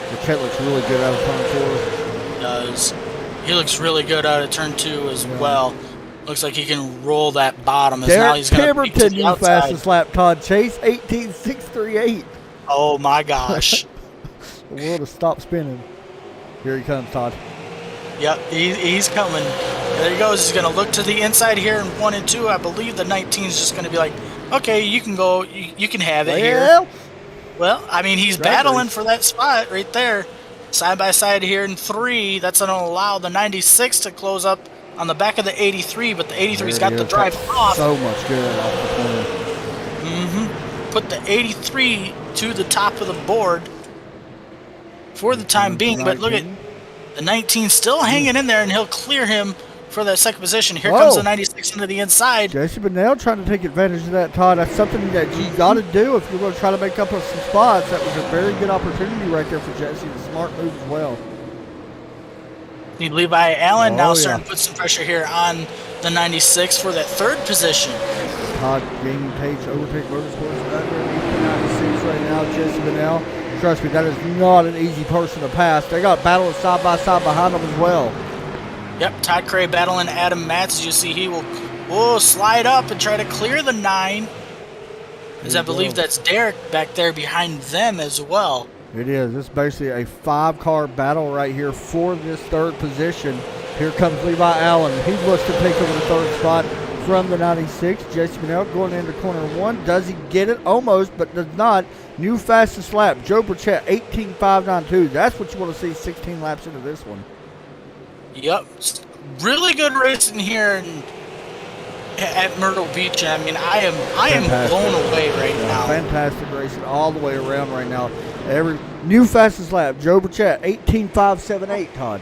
Burchett looks really good out of turn 4. He does. He looks really good out of turn 2 as well. Looks like he can roll that bottom. As now he's going to Pemberton, new fastest lap. Todd Chase, 18.638. Oh my gosh. The world has stopped spinning. Here he comes, Todd. Yep, he's coming. There he goes. He's going to look to the inside here in 1 and 2. I believe the 19 is just going to be like, okay, you can go. You can have it here. Well, I mean, he's Drag battling race. for that spot right there. Side by side here in 3. That's going to allow the 96 to close up on the back of the 83, but the 83's got the drive off. So much good off the corner. Put the 83 to the top of the board for the time being, but look at the 19 still hanging in there, and he'll clear him for that second position. Here comes the 96 into the inside. Jesse Bennell trying to take advantage of that, Todd. That's something that you got to do if you're going to try to make up some spots. That was a very good opportunity right there for Jesse. The smart move as well. Need Levi Allen now starting to put some pressure here on the 96 for that third position. Todd gaining pace, overtake Motorsports underneath the 96 right now. Jesse Bennell, trust me, that is not an easy person to pass. They got battling side by side behind them as well. Yep, Todd Cray battling Adam Matz. As you see, he will slide up and try to clear the 9. As I believe that's Derek back there behind them as well. It is. It's basically a 5-car battle right here for this third position. Here comes Levi Allen. He looks to take over the third spot from the 96. Jesse Bennell going into corner 1. Does he get it? Almost, but does not. New fastest lap. Joe Burchett, 18.592. That's what you want to see 16 laps into this one. Yep. Really good racing here at Myrtle Beach. I mean, I am blown away right now. Fantastic racing all the way around right now. Every new fastest lap, Joe Burchett, 18.578, Todd.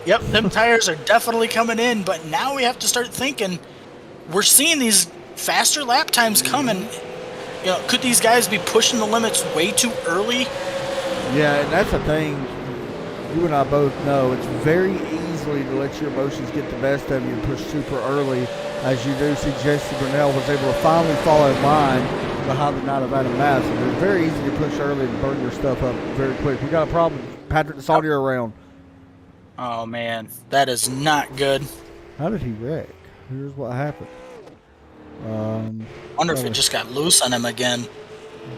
Yep, them tires are definitely coming in, but now we have to start thinking. We're seeing these faster lap times coming. You know, could these guys be pushing the limits way too early? Yeah, and that's the thing. You and I both know it's very easily to let your emotions get the best of you and push super early. As you do see, Jesse Burnell was able to finally fall in line behind the 9 of Adam Matz. It's very easy to push early and burn your stuff up very quick. We got a problem. Patrick Desaunier around. Oh, man. That is not good. How did he wreck? Here's what happened. Wonder if it just got loose on him again.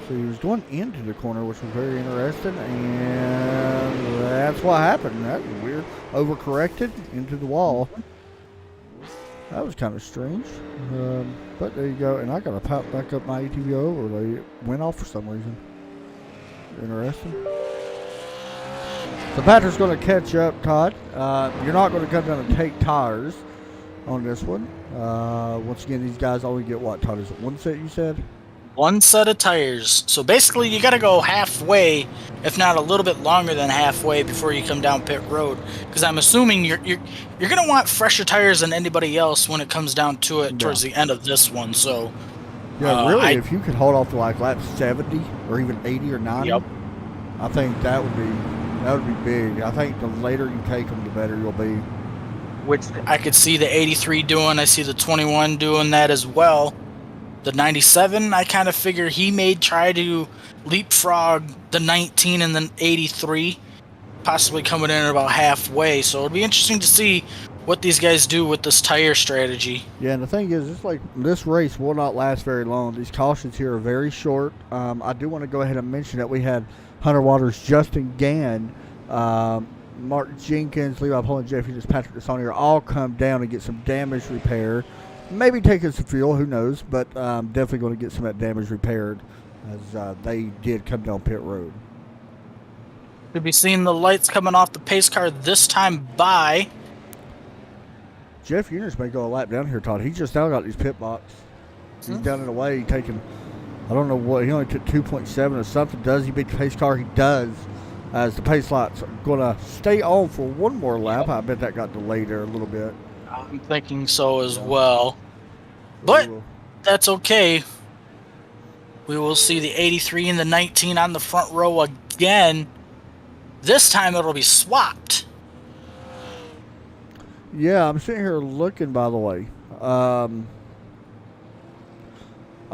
So he was going into the corner, which was very interesting, and that's what happened. That was weird. Overcorrected into the wall. That was kind of strange. But there you go. And I got to pop back up my ATV overlay. It went off for some reason. Interesting. So Patrick's going to catch up, Todd. You're not going to come down and take tires on this one. Once again, these guys only get what, Todd? Is it one set you said? One set of tires. So basically, you got to go halfway, if not a little bit longer than halfway, before you come down pit road. Because I'm assuming you're going to want fresher tires than anybody else when it comes down to it towards the end of this one. So yeah, really, if you could hold off to like lap 70 or even 80 or 90, yep. I think that would be big. I think the later you take them, the better you'll be. Which I could see the 83 doing. I see the 21 doing that as well. The 97, I kind of figure he may try to leapfrog the 19 and the 83, possibly coming in about halfway. So it'll be interesting to see what these guys do with this tire strategy. Yeah, and the thing is, it's like this race will not last very long. These cautions here are very short. I do want to go ahead and mention that we had Hunter Waters, Justin Gann, Mark Jenkins, Levi Poland, Jeffrey, Patrick Desaunier all come down and get some damage repair. Maybe taking some fuel, who knows, but definitely going to get some of that damage repaired as they did come down pit road. Could be seeing the lights coming off the pace car this time by Jeff Eunice may go a lap down here, Todd. He just now got these pit box. He's down and away, taking, I don't know what, he only took 2.7 or something. Does he beat the pace car? He does. As the pace lights are going to stay on for one more lap. I bet that got delayed there a little bit. I'm thinking so as well. But that's okay. We will see the 83 and the 19 on the front row again. This time it'll be swapped. Yeah, I'm sitting here looking, by the way. I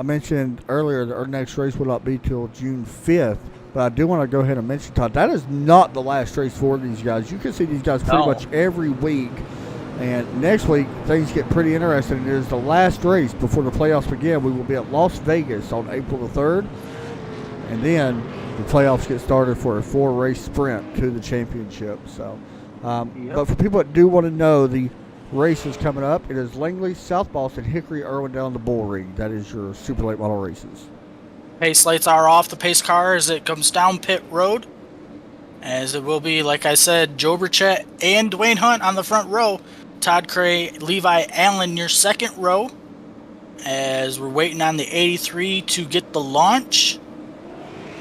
mentioned earlier that our next race will not be till June 5th. But I do want to go ahead and mention, Todd, that is not the last race for these guys. You can see these guys pretty much every week. And next week, things get pretty interesting. It is the last race before the playoffs begin. We will be at Las Vegas on April the 3rd. And then the playoffs get started for a 4-race sprint to the championship. So, But for people that do want to know, the race is coming up. It is Langley, South Boston, Hickory, Irwindale, and the Bull Ring. That is your super late model races. Pace lights are off the pace car as it comes down pit road. As it will be, like I said, Joe Burchett and Dwayne Hunt on the front row. Todd Cray, Levi Allen, your second row. As we're waiting on the 83 to get the launch.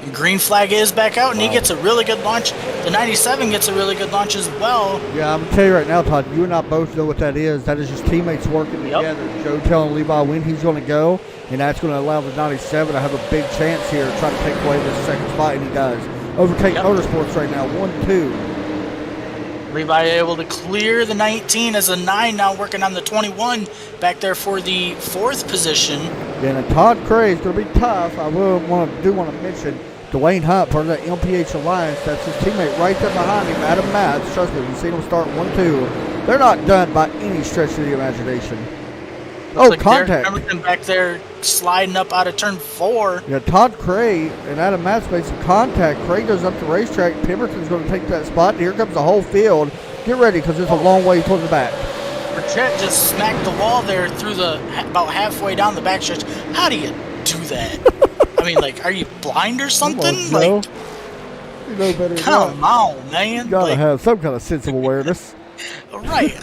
And green flag is back out, and he gets a really good launch. The 97 gets a really good launch as well. Yeah, I'm going to tell you right now, Todd, you and I both know what that is. That is just teammates working together. Joe telling Levi when he's going to go, and that's going to allow the 97 to have a big chance here, trying to take away this second spot, and he does. Overtake Motorsports right now, 1-2. Levi able to clear the 19 as a 9 now working on the 21 back there for the 4th position. Yeah, and Todd Cray is going to be tough. I do want to mention Dwayne Hunt, part of that MPH Alliance. That's his teammate right there behind him, Adam Matz. Trust me, you've seen him start 1-2. They're not done by any stretch of the imagination. Like contact. Pemberton back there sliding up out of turn 4. Yeah, Todd Cray and Adam Matz made some contact. Cray goes up the racetrack. Pemberton's going to take that spot. And here comes the whole field. Get ready because it's a long way toward the back. Burchett just smacked the wall there through about halfway down the backstretch. How do you do that? I mean, like, are you blind or something? On, like, you know better. Come on, man. You gotta have some kind of sense of awareness. Right.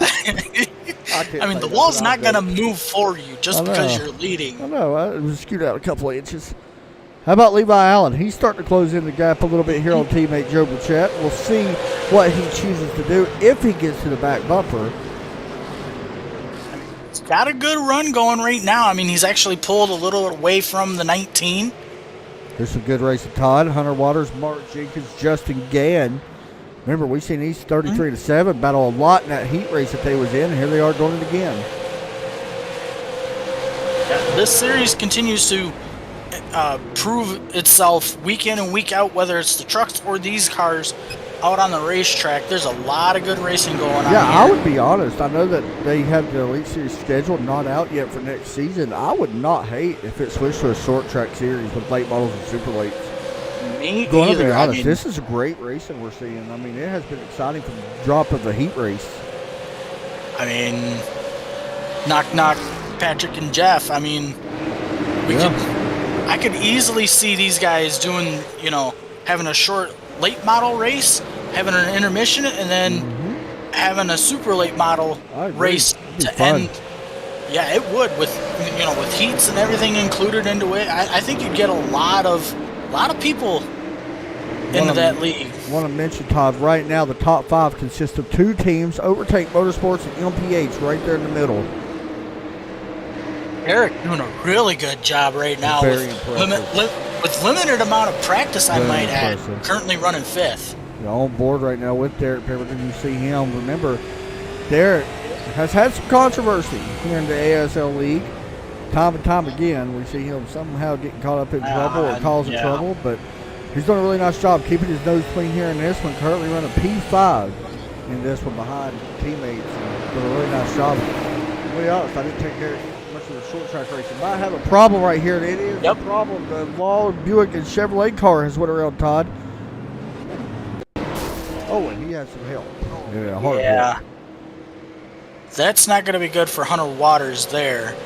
I mean, the wall's not going to move for you just because you're leading. I know. I was skewed out a couple of inches. How about Levi Allen? He's starting to close in the gap a little bit here on teammate Joe Burchett. We'll see what he chooses to do if he gets to the back bumper. He's got a good run going right now. I mean, he's actually pulled a little away from the 19. There's some good racing. Todd, Hunter Waters, Mark Jenkins, Justin Gann. Remember, we've seen these 33-7 battle a lot in that heat race that they was in, and here they are doing it again. Yeah, this series continues to prove itself week in and week out, whether it's the trucks or these cars out on the racetrack. There's a lot of good racing going on. Yeah, I would be honest. I know that they have the Elite Series schedule not out yet for next season. I would not hate if it switched to a short track series with late models and super lates. Me Going to be either. honest, this is great racing we're seeing. I mean, it has been exciting from the drop of the heat race. I mean, knock, knock, Patrick and Jeff. I mean, I could easily see these guys doing, having a short late model race, having an intermission, and then having a super late model race to end. Yeah, it would with heats and everything included into it. I think you'd get a lot of people into that league. I want to mention, Todd, right now the top 5 consists of 2 teams, Overtake Motorsports and MPH, right there in the middle. Eric doing a really good job right now with limited amount of practice, I might add. Currently running 5th. On board right now with Derek Pemberton. You see him. Remember, Derek has had some controversy here in the ASL League. Time and time again, we see him somehow getting caught up in trouble or causing trouble, but he's done a really nice job keeping his nose clean here in this one. Currently running P5 in this one behind teammates. Done a really nice job. To be honest, I didn't take care of much of the short track racing. But I have a problem right here, and it is a problem. The Law Buick and Chevrolet car has went around Todd. Oh, and he has some help. Yeah. That's not going to be good for Hunter Waters there.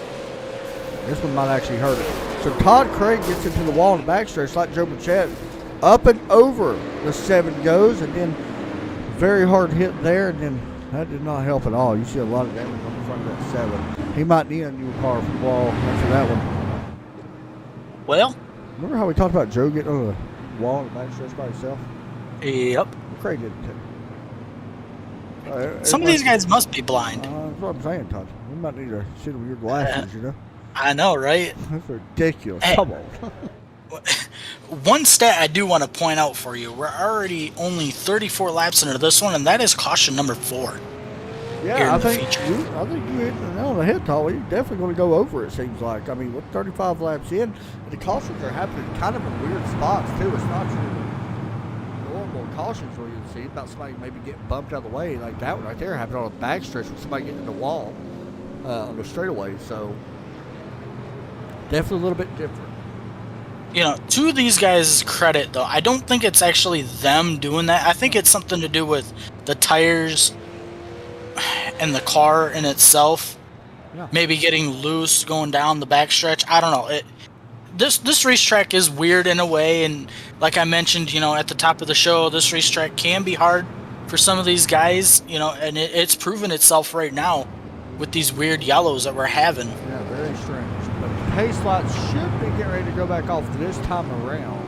This one might actually hurt it. So Todd Craig gets into the wall in the backstretch like Joe Burchett. Up and over the 7 goes, and then very hard hit there, and then that did not help at all. You see a lot of damage on the front of that 7. He might need a new car for the wall after that one. Well, remember how we talked about Joe getting on the wall in the backstretch by himself? Yep. Craig did it too. Some of these guys must be blind. That's what I'm saying, Todd. We might need to sit with your glasses, I know, right? That's ridiculous. Hey, come on. One stat I do want to point out for you. We're already only 34 laps into this one, and that is caution number 4. Yeah, I think you hit the nail on the head, Todd. You're definitely going to go over, it seems like. I mean, with 35 laps in, the cautions are happening kind of in weird spots, too. It's not your normal cautions where you see about somebody maybe getting bumped out of the way. Like that one right there happened on a backstretch with somebody getting in the wall on the straightaway. So, definitely a little bit different. To these guys' credit, though, I don't think it's actually them doing that. I think it's something to do with the tires and the car in itself. Yeah. Maybe getting loose going down the backstretch. I don't know. this racetrack is weird in a way, and like I mentioned, at the top of the show, this racetrack can be hard for some of these guys, and it's proven itself right now with these weird yellows that we're having. Yeah, very strange. But the pace lots should be getting ready to go back off this time around.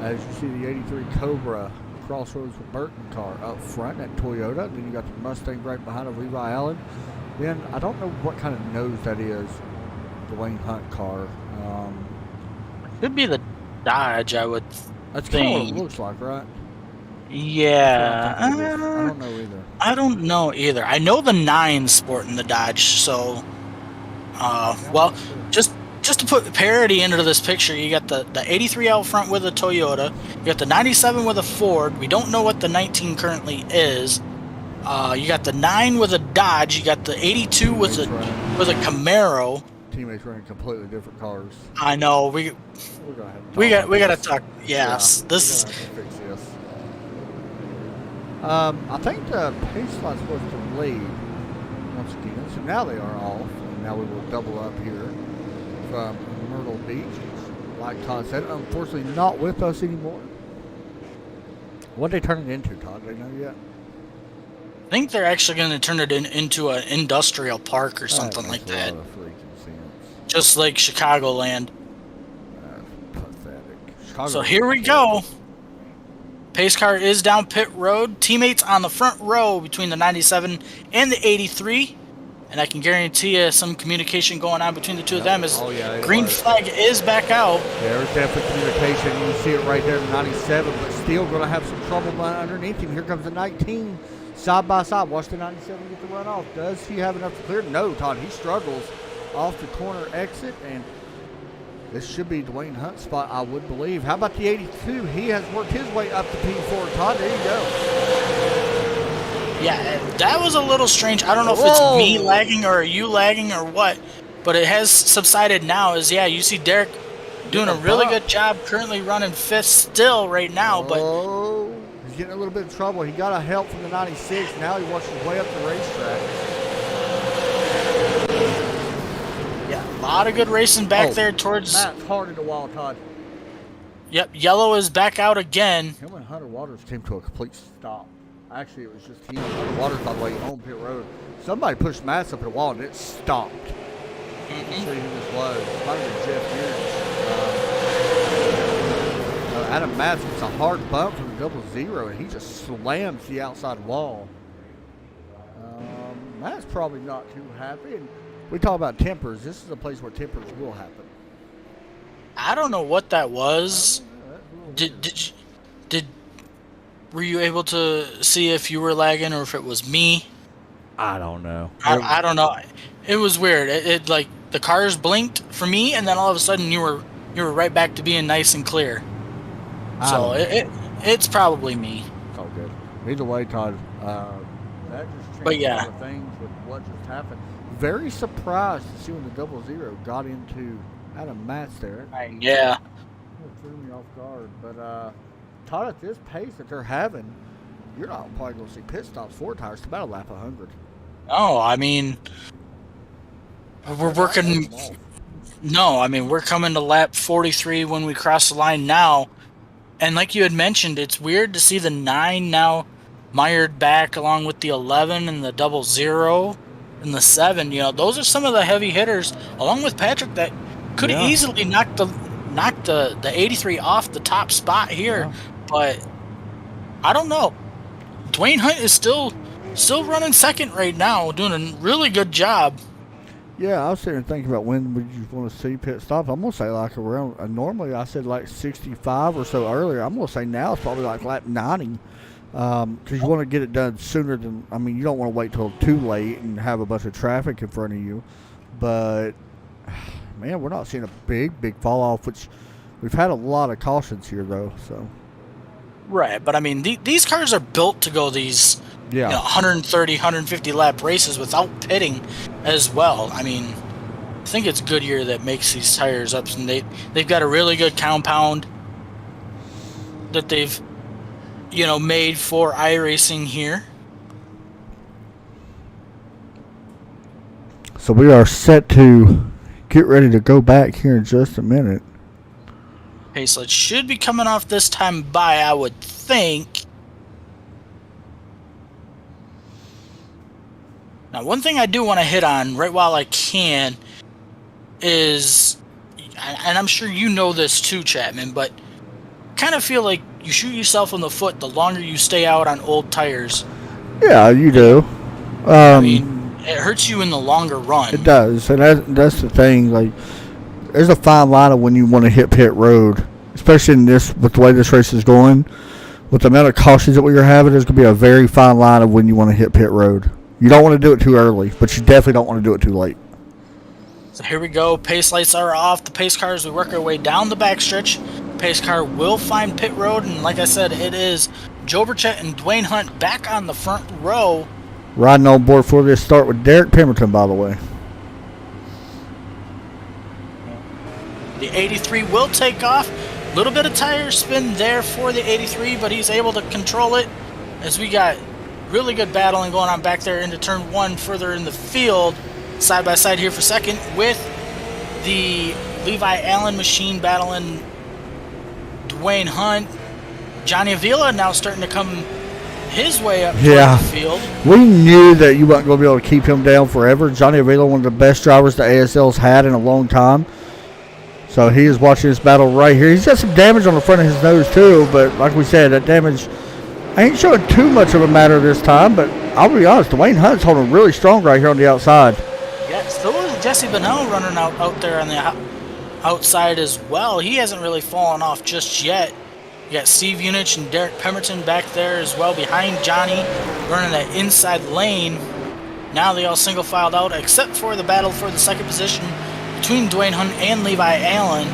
As you see the 83 Cobra Crossroads with Burton car up front at Toyota. Then you got the Mustang right behind of Levi Allen. Then I don't know what kind of nose that is. The Wayne Hunt car. Could be the Dodge, I would That's think. kind of what it looks like, right? Yeah. I don't know either. I don't know either. I know the 9's sporting the Dodge, so well, just to put parity into this picture, you got the 83 out front with a Toyota, you got the 97 with a Ford. We don't know what the 19 currently is. You got the 9 with a Dodge, you got the 82 with a Camaro. Teammates running completely different cars. I know. We gotta talk. Yes, this. Fix this. I think the pace slot's supposed to lead once again. So now they are off, and now we will double up here from Myrtle Beach. Like Todd said, unfortunately not with us anymore. What they turn it into, Todd? Do they know yet? I think they're actually going to turn it into an industrial park or something like that. Just like Chicagoland. Pathetic. So here we go. Pace car is down pit road. Teammates on the front row between the 97 and the 83. And I can guarantee you some communication going on between the two of them as green flag is back out. There's definitely communication. You see it right there in the 97, but still going to have some trouble underneath him. Here comes the 19 side by side. Watch the 97 get the run off. Does he have enough to clear? No, Todd. He struggles off the corner exit, and this should be Dwayne Hunt's spot, I would believe. How about the 82? He has worked his way up to P4. Todd, there you go. Yeah, that was a little strange. I don't know if it's me lagging or you lagging or what, but it has subsided now. You see Derek doing a really good job, currently running 5th still right now, but he's getting a little bit of trouble. He got a help from the 96. Now he wants his way up the racetrack. Yeah, a lot of good racing back there towards. That's hard in the wild, Todd. Yep, yellow is back out again. Him and Hunter Waters came to a complete stop. Actually, it was just he and Hunter Waters, by the way, on pit road. Somebody pushed Mass up at the wall and it stopped. Let's see who this was. Might have been Jeff Mears. Adam Mass gets a hard bump from the 00, and he just slams the outside wall. Matt's probably not too happy. And we talk about tempers. This is a place where tempers will happen. I don't know what that was. Were you able to see if you were lagging or if it was me? I don't know. I don't know. It was weird. It like the cars blinked for me, and then all of a sudden you were right back to being nice and clear. So it's probably me. It's all good. Either way, Todd. That just changed a lot of things with what just happened. Very surprised to see when the 00 got into Adam Matz there. Yeah. It threw me off guard, but Todd, at this pace that they're having, you're not probably going to see pit stops 4 tires to about a lap 100. Oh, I mean, we're working. No, I mean we're coming to lap 43 when we cross the line now, and like you had mentioned, it's weird to see the 9 now mired back along with the 11 and the 00 and the 7. Those are some of the heavy hitters, along with Patrick, that could easily knock the 83 off the top spot here. But I don't know. Dwayne Hunt is still running second right now, doing a really good job. Yeah, I was sitting there thinking about when would you want to see pit stops. I'm going to say like around, normally I said like 65 or so earlier. I'm going to say now it's probably like lap 90 because you want to get it done sooner than, you don't want to wait till too late and have a bunch of traffic in front of you. But, man, we're not seeing a big fall off, which we've had a lot of cautions here though, so. Right, but these cars are built to go these 130, 150 lap races without pitting as well. I think it's Goodyear that makes these tires up, and they've got a really good compound that they've made for iRacing here. So we are set to get ready to go back here in just a minute. Pacelet should be coming off this time by, I would think. Now, one thing I do want to hit on right while I can is, and I'm sure you know this too, Chapman, but kind of feel like you shoot yourself in the foot the longer you stay out on old tires. Yeah, you do. I mean, it hurts you in the longer run. It does, and that's the thing. Like, there's a fine line of when you want to hit pit road, especially in this with the way this race is going. With the amount of cautions that we're having, there's going to be a very fine line of when you want to hit pit road. You don't want to do it too early, but you definitely don't want to do it too late. So here we go. Pace lights are off. The pace cars, we work our way down the backstretch. Pace car will find pit road, and like I said, it is Joe Burchett and Dwayne Hunt back on the front row. Riding on board for this start with Derek Pemberton, by the way. The 83 will take off. A little bit of tire spin there for the 83, but he's able to control it as we got really good battling going on back there into turn 1 further in the field. Side by side here for second with the Levi Allen machine battling Dwayne Hunt. Johnny Avila now starting to come his way up the field. We knew that you weren't going to be able to keep him down forever. Johnny Avila, one of the best drivers the ASL's had in a long time. So he is watching this battle right here. He's got some damage on the front of his nose too, but like we said, that damage ain't showing too much of a matter this time, but I'll be honest, Dwayne Hunt's holding really strong right here on the outside. Yeah, still is Jesse Bonnell running out there on the outside as well. He hasn't really fallen off just yet. You got Steve Unich and Derek Pemberton back there as well behind Johnny, running that inside lane. Now they all single filed out, except for the battle for the second position between Dwayne Hunt and Levi Allen.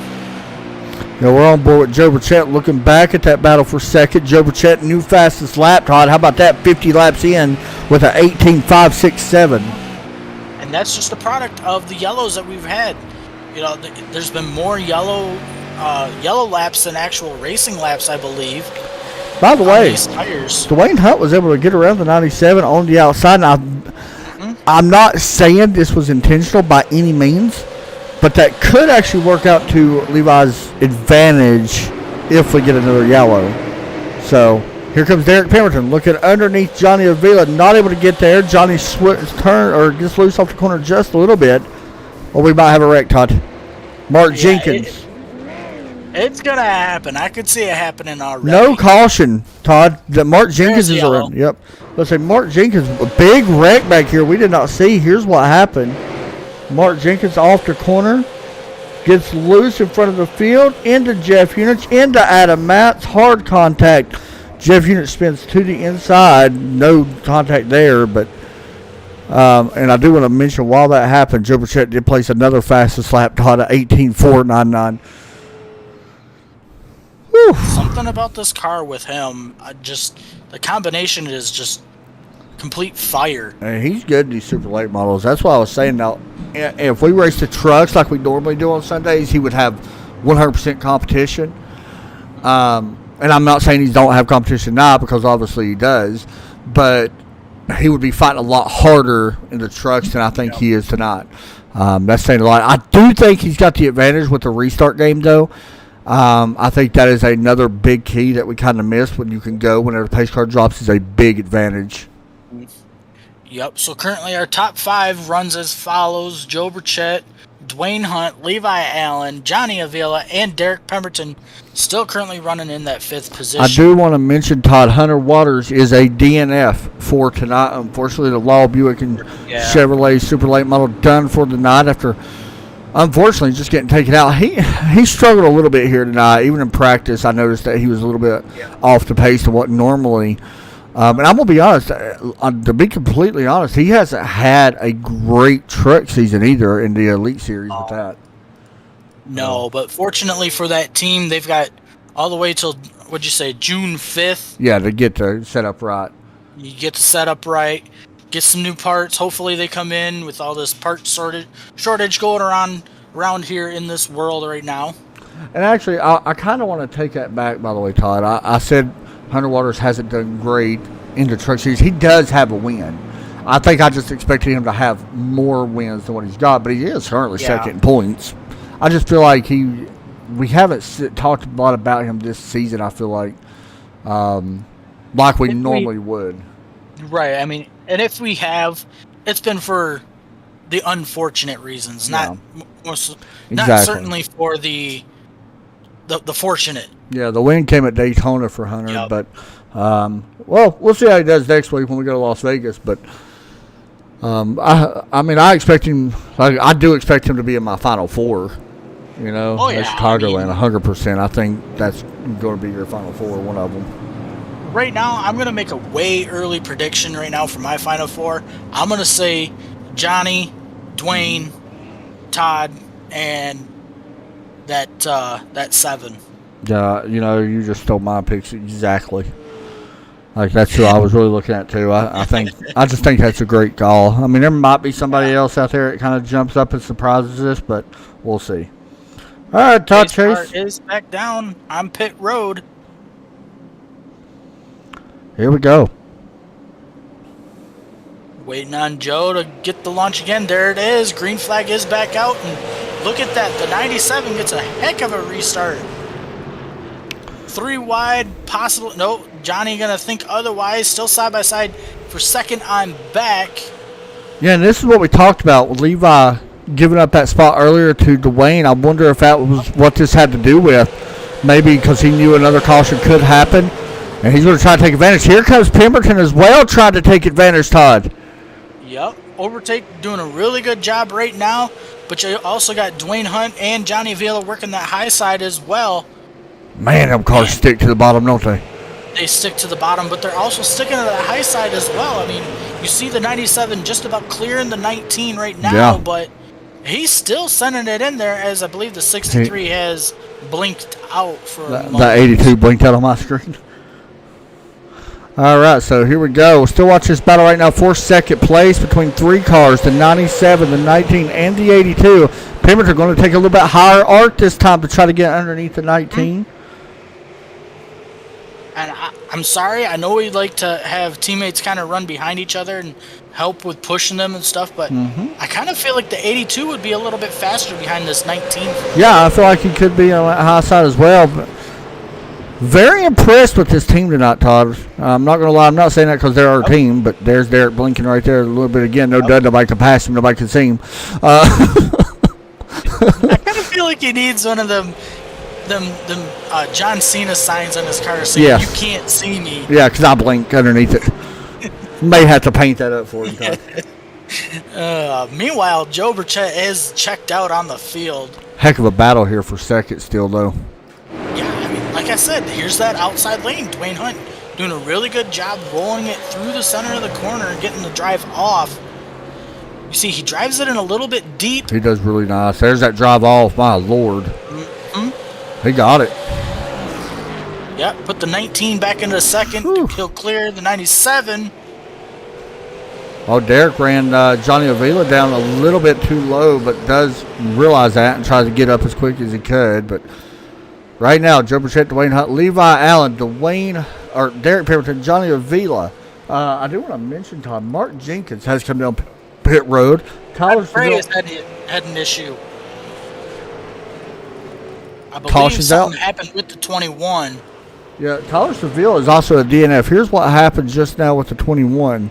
You know, we're on board with Joe Burchett looking back at that battle for second. Joe Burchett, new fastest lap, Todd. How about that? 50 laps in with an 18.567. And that's just a product of the yellows that we've had. You know, there's been more yellow laps than actual racing laps, I believe. By the way, tires. Dwayne Hunt was able to get around the 97 on the outside. Now, I'm not saying this was intentional by any means, but that could actually work out to Levi's advantage if we get another yellow. So here comes Derek Pemberton looking underneath Johnny Avila, not able to get there. Johnny gets loose off the corner just a little bit. Or we might have a wreck, Todd. Mark Jenkins. It's going to happen. I could see it happening already. No caution, Todd. Mark Jenkins is around. Yep. Let's say Mark Jenkins, a big wreck back here we did not see. Here's what happened. Mark Jenkins off the corner, gets loose in front of the field, into Jeff Unich, into Adam Matz, hard contact. Jeff Unich spins to the inside, no contact there, but and I do want to mention while that happened, Joe Burchett did place another fastest lap, Todd, at 18.499. Something about this car with him, the combination is just complete fire. And he's good in these super late models. That's why I was saying now, if we race the trucks like we normally do on Sundays, he would have 100% competition. And I'm not saying he don't have competition now, because obviously he does, but he would be fighting a lot harder in the trucks than I think he is tonight. That's saying a lot. I do think he's got the advantage with the restart game, though. I think that is another big key that we kind of missed when you can go whenever the pace car drops is a big advantage. Yep, so currently our top 5 runs as follows: Joe Burchett, Dwayne Hunt, Levi Allen, Johnny Avila, and Derek Pemberton still currently running in that 5th position. I do want to mention Todd Hunter Waters is a DNF for tonight. Unfortunately, the Law Buick and Chevrolet Super Late model done for the night after, unfortunately, just getting taken out. He struggled a little bit here tonight. Even in practice, I noticed that he was a little bit off the pace of what normally. And I'm going to be honest, to be completely honest, he hasn't had a great truck season either in the Elite Series with that. No, but fortunately for that team, they've got all the way till, what'd you say, June 5th? Yeah, to get the setup right. You get the setup right, get some new parts. Hopefully they come in with all this part shortage going around here in this world right now. And actually, I kind of want to take that back, by the way, Todd. I said Hunter Waters hasn't done great in the truck series. He does have a win. I think I just expected him to have more wins than what he's got, but he is currently second in points. I just feel like he we haven't talked a lot about him this season, I feel like we normally would. Right. I mean, and if we have, it's been for the unfortunate reasons, not certainly for the fortunate. Yeah, the win came at Daytona for Hunter, but we'll see how he does next week when we go to Las Vegas. But I expect him. I do expect him to be in my Final Four. You know, at Chicagoland, 100%. I think that's going to be your Final Four, one of them. Right now, I'm going to make a way early prediction right now for my Final Four. I'm going to say Johnny, Dwayne, Todd, and that 7. Yeah, you just stole my picks exactly. Like, that's who I was really looking at too. I just think that's a great call. I mean, there might be somebody else out there that kind of jumps up and surprises us, but we'll see. All right, Todd Chase is back down on pit road. Here we go. Waiting on Joe to get the launch again. There it is. Green flag is back out. And look at that. The 97 gets a heck of a restart. 3 wide, possible. No, Johnny going to think otherwise. Still side by side for second on back. Yeah, and this is what we talked about with Levi giving up that spot earlier to Dwayne. I wonder if that was what this had to do with. Maybe because he knew another caution could happen. And he's going to try to take advantage. Here comes Pemberton as well, trying to take advantage, Todd. Yep. Overtake doing a really good job right now. But you also got Dwayne Hunt and Johnny Avila working that high side as well. Man, them cars stick to the bottom, don't they? They stick to the bottom, but they're also sticking to the high side as well. I mean, you see the 97 just about clearing the 19 right now, but he's still sending it in there, as I believe the 63 has blinked out for a moment. The 82 blinked out on my screen. All right, so here we go. We'll still watch this battle right now for second place between 3 cars, the 97, the 19, and the 82. Pemberton going to take a little bit higher arc this time to try to get underneath the 19. And I'm sorry, I know we'd like to have teammates kind of run behind each other and help with pushing them and stuff, but I kind of feel like the 82 would be a little bit faster behind this 19. Yeah, I feel like he could be on the high side as well, but very impressed with this team tonight, Todd. I'm not going to lie. I'm not saying that because they're our team, but there's Derek blinking right there a little bit again. No dud. Nobody can pass him. Nobody can see him. I kind of feel like he needs one of them John Cena signs on his car saying, you can't see me. Yeah, because I blink underneath it. May have to paint that up for him, Todd. Meanwhile, Joe Burchett is checked out on the field. Heck of a battle here for second still, though. Yeah, I mean, like I said, here's that outside lane. Dwayne Hunt doing a really good job rolling it through the center of the corner and getting the drive off. You see, he drives it in a little bit deep. He does really nice. There's that drive off. My Lord. He got it. Yep, put the 19 back into second. He'll clear the 97. Oh, Derek ran Johnny Avila down a little bit too low, but does realize that and tries to get up as quick as he could. But right now, Joe Burchett, Dwayne Hunt, Levi Allen, Derek Pemberton, Johnny Avila. I do want to mention, Todd, Mark Jenkins has come down pit road. Tyler Reyes had an issue. I believe something happened with the 21. Yeah, Tyler Seville is also a DNF. Here's what happened just now with the 21.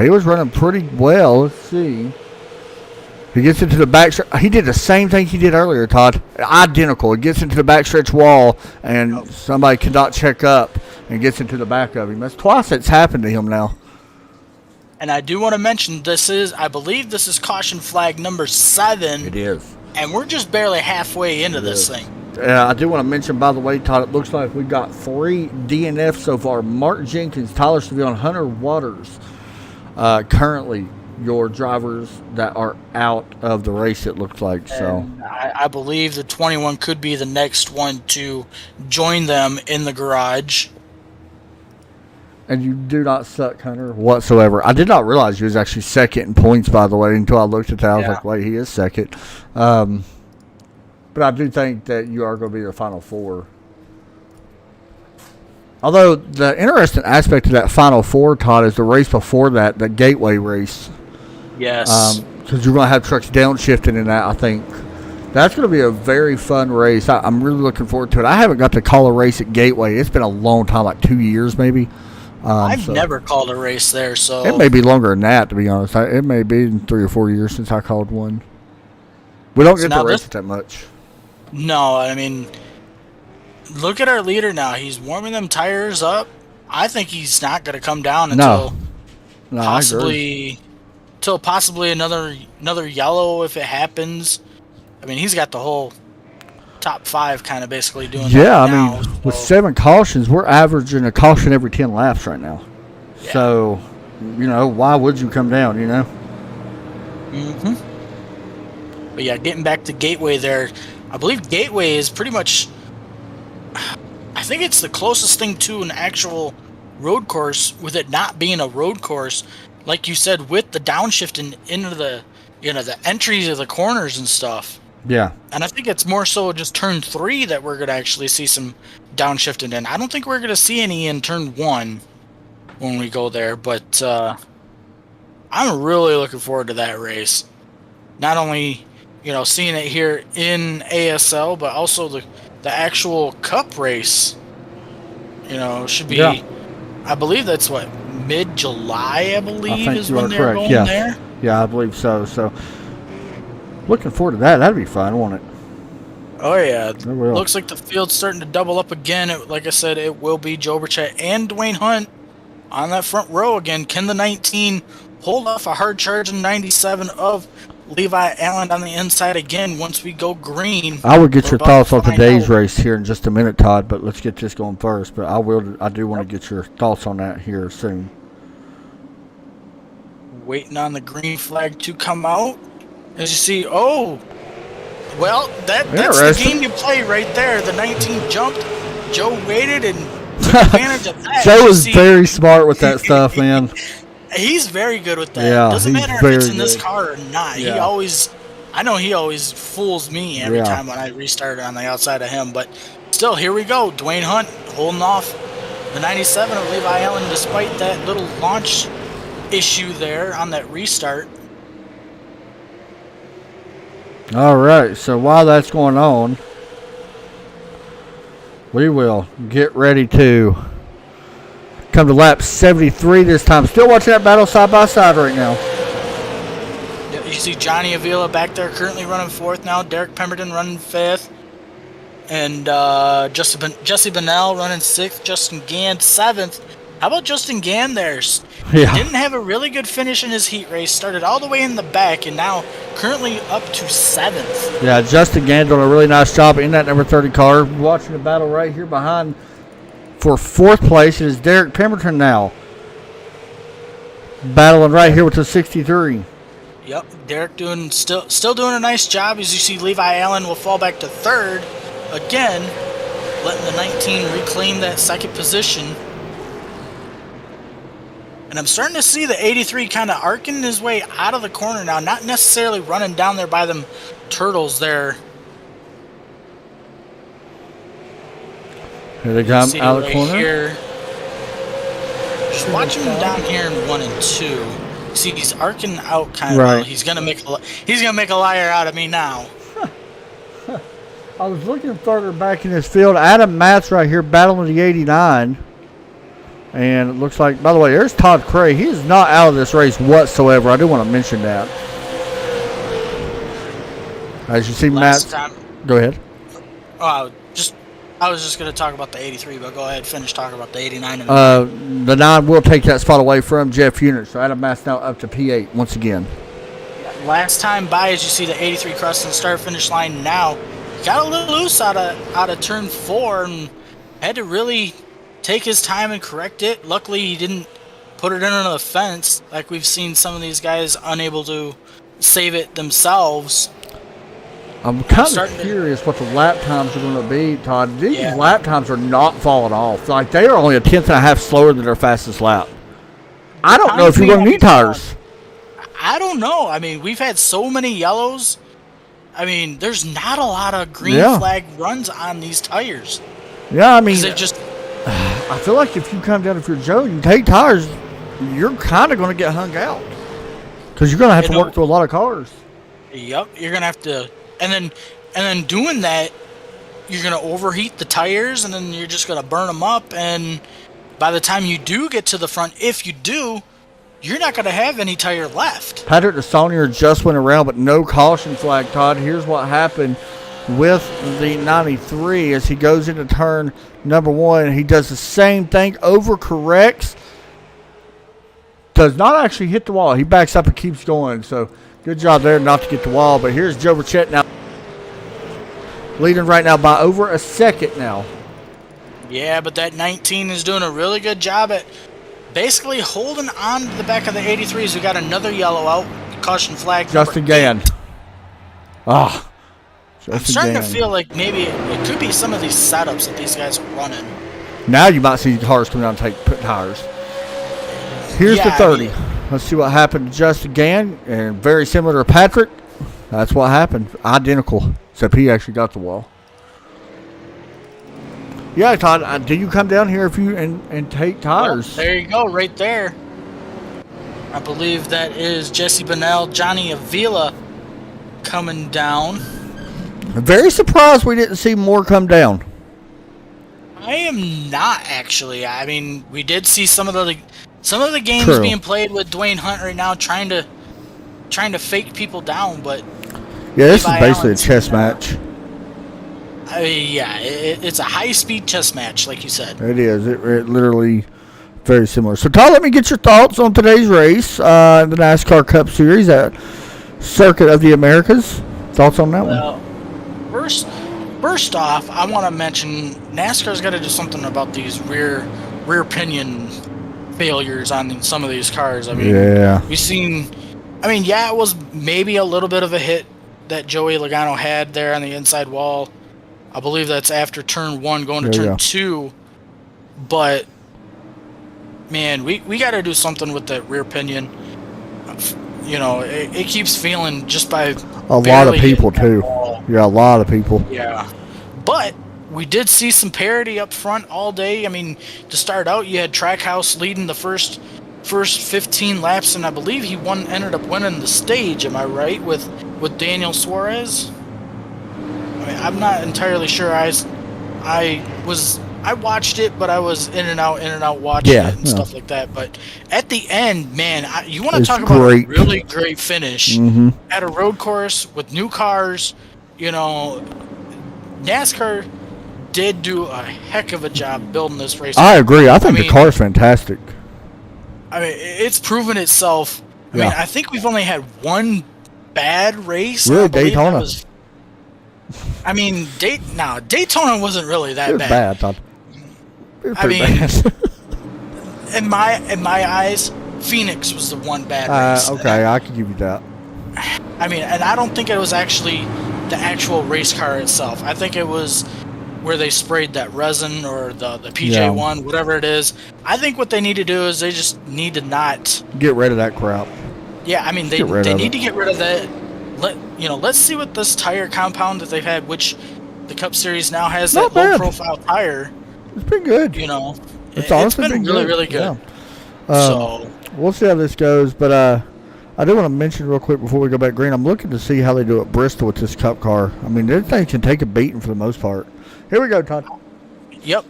He was running pretty well. Let's see. He gets into the backstretch. He did the same thing he did earlier, Todd. Identical. He gets into the backstretch wall, and somebody cannot check up and gets into the back of him. That's twice it's happened to him now. And I do want to mention I believe this is caution flag number 7. It is. And we're just barely halfway into this thing. I do want to mention, by the way, Todd, it looks like we got 3 DNFs so far. Mark Jenkins, Tyler Seville, and Hunter Waters. Currently, your drivers that are out of the race, it looks like. So I believe the 21 could be the next one to join them in the garage. And you do not suck, Hunter, whatsoever. I did not realize you was actually second in points, by the way, until I looked at that. I was like, wait, he is second. But I do think that you are going to be the Final Four. Although the interesting aspect of that Final Four, Todd, is the race before that, the Gateway race. Yes. Because you're going to have trucks downshifting in that, I think. That's going to be a very fun race. I'm really looking forward to it. I haven't got to call a race at Gateway. It's been a long time, like 2 years maybe. I've never called a race there, so it may be longer than that, to be honest. It may be 3 or 4 years since I called one. We don't get to race it that much. No, I mean, look at our leader now. He's warming them tires up. I think he's not going to come down until possibly another yellow if it happens. I mean, he's got the whole top 5 kind of basically doing that now, mean, with 7 cautions, we're averaging a caution every 10 laps right now. Yeah. So, why would you come down, Mm-hmm. But yeah, getting back to Gateway there, I believe Gateway is pretty much, I think it's the closest thing to an actual road course with it not being a road course. Like you said, with the downshifting into the, the entries of the corners and stuff. Yeah. And I think it's more so just turn 3 that we're going to actually see some downshifting in. I don't think we're going to see any in turn 1 when we go there, but I'm really looking forward to that race. Not only, seeing it here in ASL, but also the actual cup race, should be, yeah. I believe that's what, mid-July, I believe, is when they're going there. Yeah, I believe so. So, looking forward to that. That'd be fun, won't it? Oh, yeah. Looks like the field's starting to double up again. Like I said, it will be Joe Burchett and Dwayne Hunt on that front row again. Can the 19 hold off a hard charge in 97 of Levi Allen on the inside again once we go green? I will get your thoughts on today's race here in just a minute, Todd, but let's get this going first. But I do want to get your thoughts on that here soon. Waiting on the green flag to come out. As you see, well, that's the game you play right there. The 19 jumped, Joe waited and took advantage of that. Joe was very smart with that stuff, man. He's very good with that. Yeah, doesn't matter if it's in this car or not. Yeah. I know he always fools me every time when I restart on the outside of him. But still, here we go. Dwayne Hunt holding off the 97 of Levi Allen despite that little launch issue there on that restart. All right, so while that's going on, we will get ready to come to lap 73 this time. Still watching that battle side by side right now. You see Johnny Avila back there currently running 4th now. Derek Pemberton running 5th. And Jesse Bennell running 6th. Justin Gann 7th. How about Justin Gann there? Yeah. Didn't have a really good finish in his heat race. Started all the way in the back and now currently up to 7th. Yeah, Justin Gann doing a really nice job in that number 30 car. Watching the battle right here behind for 4th place. It is Derek Pemberton now. Battling right here with the 63. Yep, Derek still doing a nice job. As you see, Levi Allen will fall back to 3rd. Again, letting the 19 reclaim that 2nd position. And I'm starting to see the 83 kind of arcing his way out of the corner now. Not necessarily running down there by them turtles there. Here they come out of the corner. Here. Just watching him down here in 1 and 2. See, he's arcing out kind of. Right. He's gonna make a liar out of me now. I was looking further back in this field. Adam Matz right here battling the 89. And it looks like, by the way, there's Todd Cray. He is not out of this race whatsoever. I do want to mention that. As you see, Matt. Go ahead. Oh, I was just going to talk about the 83, but go ahead, finish talking about the 89. The 9 will take that spot away from Jeff Unit. So Adam Matz now up to P8 once again. Last time by, as you see the 83 crossing the start-finish line now. Got a little loose out of turn 4 and had to really take his time and correct it. Luckily, he didn't put it into the fence like we've seen some of these guys unable to save it themselves. I'm kind of curious what the lap times are going to be, Todd. These lap times are not falling off. Like, they are only a 10th and a half slower than their fastest lap. I don't know if you're going to need tires. I don't know. I mean, we've had so many yellows. I mean, there's not a lot of green flag runs on these tires. Yeah, I mean, I feel like if you come down, if you're Joe, you take tires, you're kind of going to get hung out. Because you're going to have to work through a lot of cars. Yep, you're going to have to. And then And then doing that, you're going to overheat the tires, and then you're just going to burn them up. And by the time you do get to the front, if you do, you're not going to have any tire left. Patrick DeSaunier just went around, but no caution flag, Todd. Here's what happened with the 93 as he goes into turn number 1. He does the same thing, overcorrects, does not actually hit the wall. He backs up and keeps going. So good job there not to get the wall. But here's Joe Burchett now, leading right now by over a second now. Yeah, but that 19 is doing a really good job at basically holding on to the back of the 83s. We got another yellow out. Caution flag. Justin Gann. I'm starting to feel like maybe it could be some of these setups that these guys are running. Now you might see cars come down and put tires. Here's the 30. Let's see what happened to Justin Gann. And very similar to Patrick. That's what happened. Identical. Except he actually got the wall. Yeah, Todd, do you come down here if you and take tires? Well, there you go, right there. I believe that is Jesse Bennell, Johnny Avila coming down. I'm very surprised we didn't see more come down. I am not, actually. I mean, we did see some of the games True. being played with Dwayne Hunt right now, trying to fake people down, but yeah, this is Levi basically Allen's a chess match. It's a high-speed chess match, like you said. It is. It literally very similar. So, Todd, let me get your thoughts on today's race, the NASCAR Cup Series at Circuit of the Americas. Thoughts on that one? First off, I want to mention NASCAR's got to do something about these rear pinion failures on some of these cars. I mean, yeah. we've seen. I mean, yeah, it was maybe a little bit of a hit that Joey Logano had there on the inside wall. I believe that's after turn 1 going to turn 2. But, man, we got to do something with that rear pinion. You know, it keeps feeling just by a lot of people, too. Yeah, a lot of people. Yeah. But we did see some parity up front all day. I mean, to start out, you had Trackhouse leading the first 15 laps, and I believe he ended up winning the stage, am I right, with Daniel Suarez? I mean, I'm not entirely sure. I watched it, but I was in and out watching it and stuff like that. But at the end, man, you want to talk about a really great finish at a road course with new cars. You know, NASCAR did do a heck of a job building this race. I agree. I think the car's fantastic. I mean, it's proven itself. I mean, I think we've only had one bad race. Really, Daytona. I mean, Daytona wasn't really that bad. Bad, I thought. I mean, in my eyes, Phoenix was the one bad race. Okay, I can give you that. I mean, and I don't think it was actually the actual race car itself. I think it was where they sprayed that resin or the PJ1, whatever it is. I think what they need to do is they just need to not get rid of that crap. Yeah, I mean, they need to get rid of that. Let's see what this tire compound that they've had, which the Cup Series now has that low profile tire. It's been good. You know, it's honestly been really, really good. Yeah. So we'll see how this goes, but I do want to mention real quick before we go back green. I'm looking to see how they do at Bristol with this Cup car. I mean, their thing can take a beating for the most part. Here we go, Todd. Yep.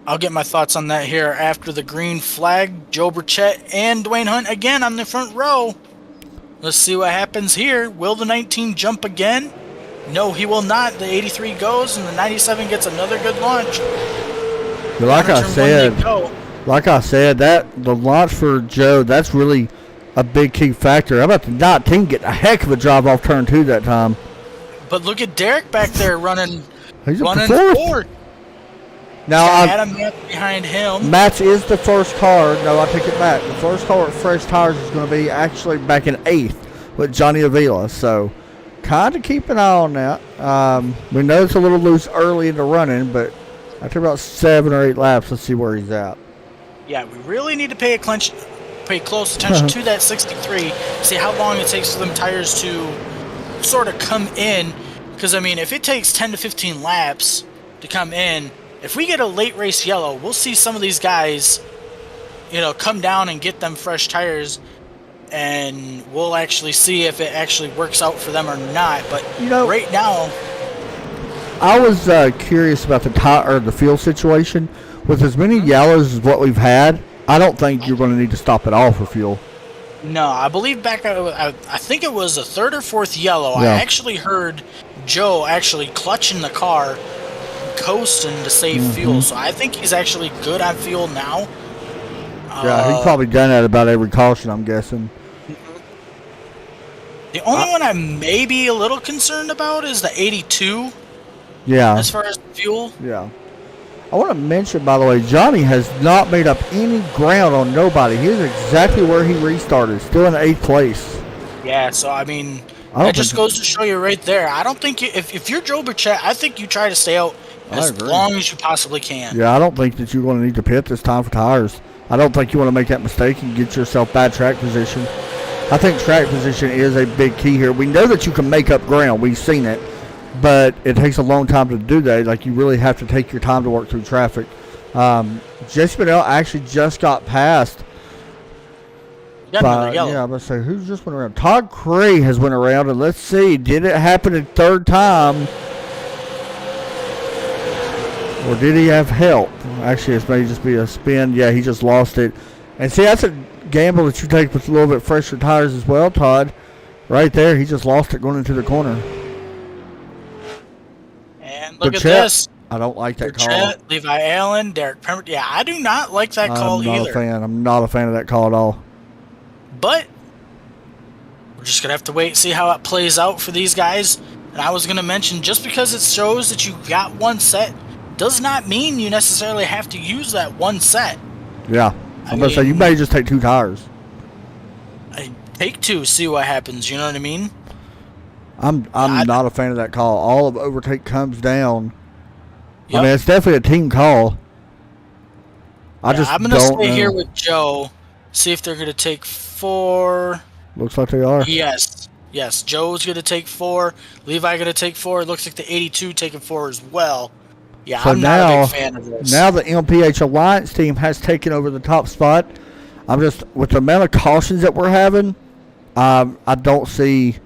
I'll get my thoughts on that here after the green flag. Joe Burchett and Dwayne Hunt again on the front row. Let's see what happens here. Will the 19 jump again? No, he will not. The 83 goes, and the 97 gets another good launch. Like I said, that the launch for Joe, that's really a big key factor. How about the 19 getting a heck of a drive off turn 2 that time? But look at Derek back there running fourth. Now Adam Matt behind him. Matt's is the first car. No, I take it back. The first car at Fresh Tires is going to be actually back in 8th with Johnny Avila. So, kind of keep an eye on that. We know it's a little loose early in the running, but after about 7 or 8 laps, let's see where he's at. Yeah, we really need to pay close attention to that 63. See how long it takes for them tires to sort of come in. Because, I mean, if it takes 10 to 15 laps to come in, if we get a late race yellow, we'll see some of these guys, come down and get them fresh tires, and we'll actually see if it actually works out for them or not. But right now, I was curious about the fuel situation. With as many yellows as what we've had, I don't think you're going to need to stop at all for fuel. No, I believe I think it was the third or fourth yellow. Yeah. I actually heard Joe actually clutching the car, coasting to save fuel. So I think he's actually good on fuel now. Yeah, he's probably done that about every caution, I'm guessing. The only one I may be a little concerned about is the 82. Yeah. As far as fuel. Yeah. I want to mention, by the way, Johnny has not made up any ground on nobody. He's exactly where he restarted, still in 8th place. Yeah, so I mean, that just goes to show you right there. I don't think if you're Joe Burchett, I think you try to stay out as long as you possibly can. Yeah, I don't think that you're going to need to pit this time for tires. I don't think you want to make that mistake and get yourself bad track position. I think track position is a big key here. We know that you can make up ground. We've seen it. But it takes a long time to do that. Like, you really have to take your time to work through traffic. Jesse Bennell actually just got passed. Yeah, I'm going to say, who's just went around? Todd Cray has went around, and let's see, did it happen a third time? Or did he have help? Actually, it may just be a spin. Yeah, he just lost it. And see, that's a gamble that you take with a little bit fresher tires as well, Todd. Right there, he just lost it going into the corner. And look at this. I don't like that call. Levi Allen, Derek Pemberton. Yeah, I do not like that call either. I'm not a fan of that call at all. But we're just going to have to wait and see how it plays out for these guys. And I was going to mention, just because it shows that you got one set does not mean you necessarily have to use that one set. Yeah. I'm going to say, you may just take 2 tires. Take 2, see what happens. You know what I mean? I'm not a fan of that call. All of overtake comes down. Yep. I mean, it's definitely a team call. I'm going to stay here with Joe, see if they're going to take 4. Looks like they are. Yes, Joe's going to take 4. Levi going to take 4. It looks like the 82 taking 4 as well. Yeah, so I'm not a big fan of this. Now the MPH Alliance team has taken over the top spot. I'm just, with the amount of cautions that we're having, I don't see,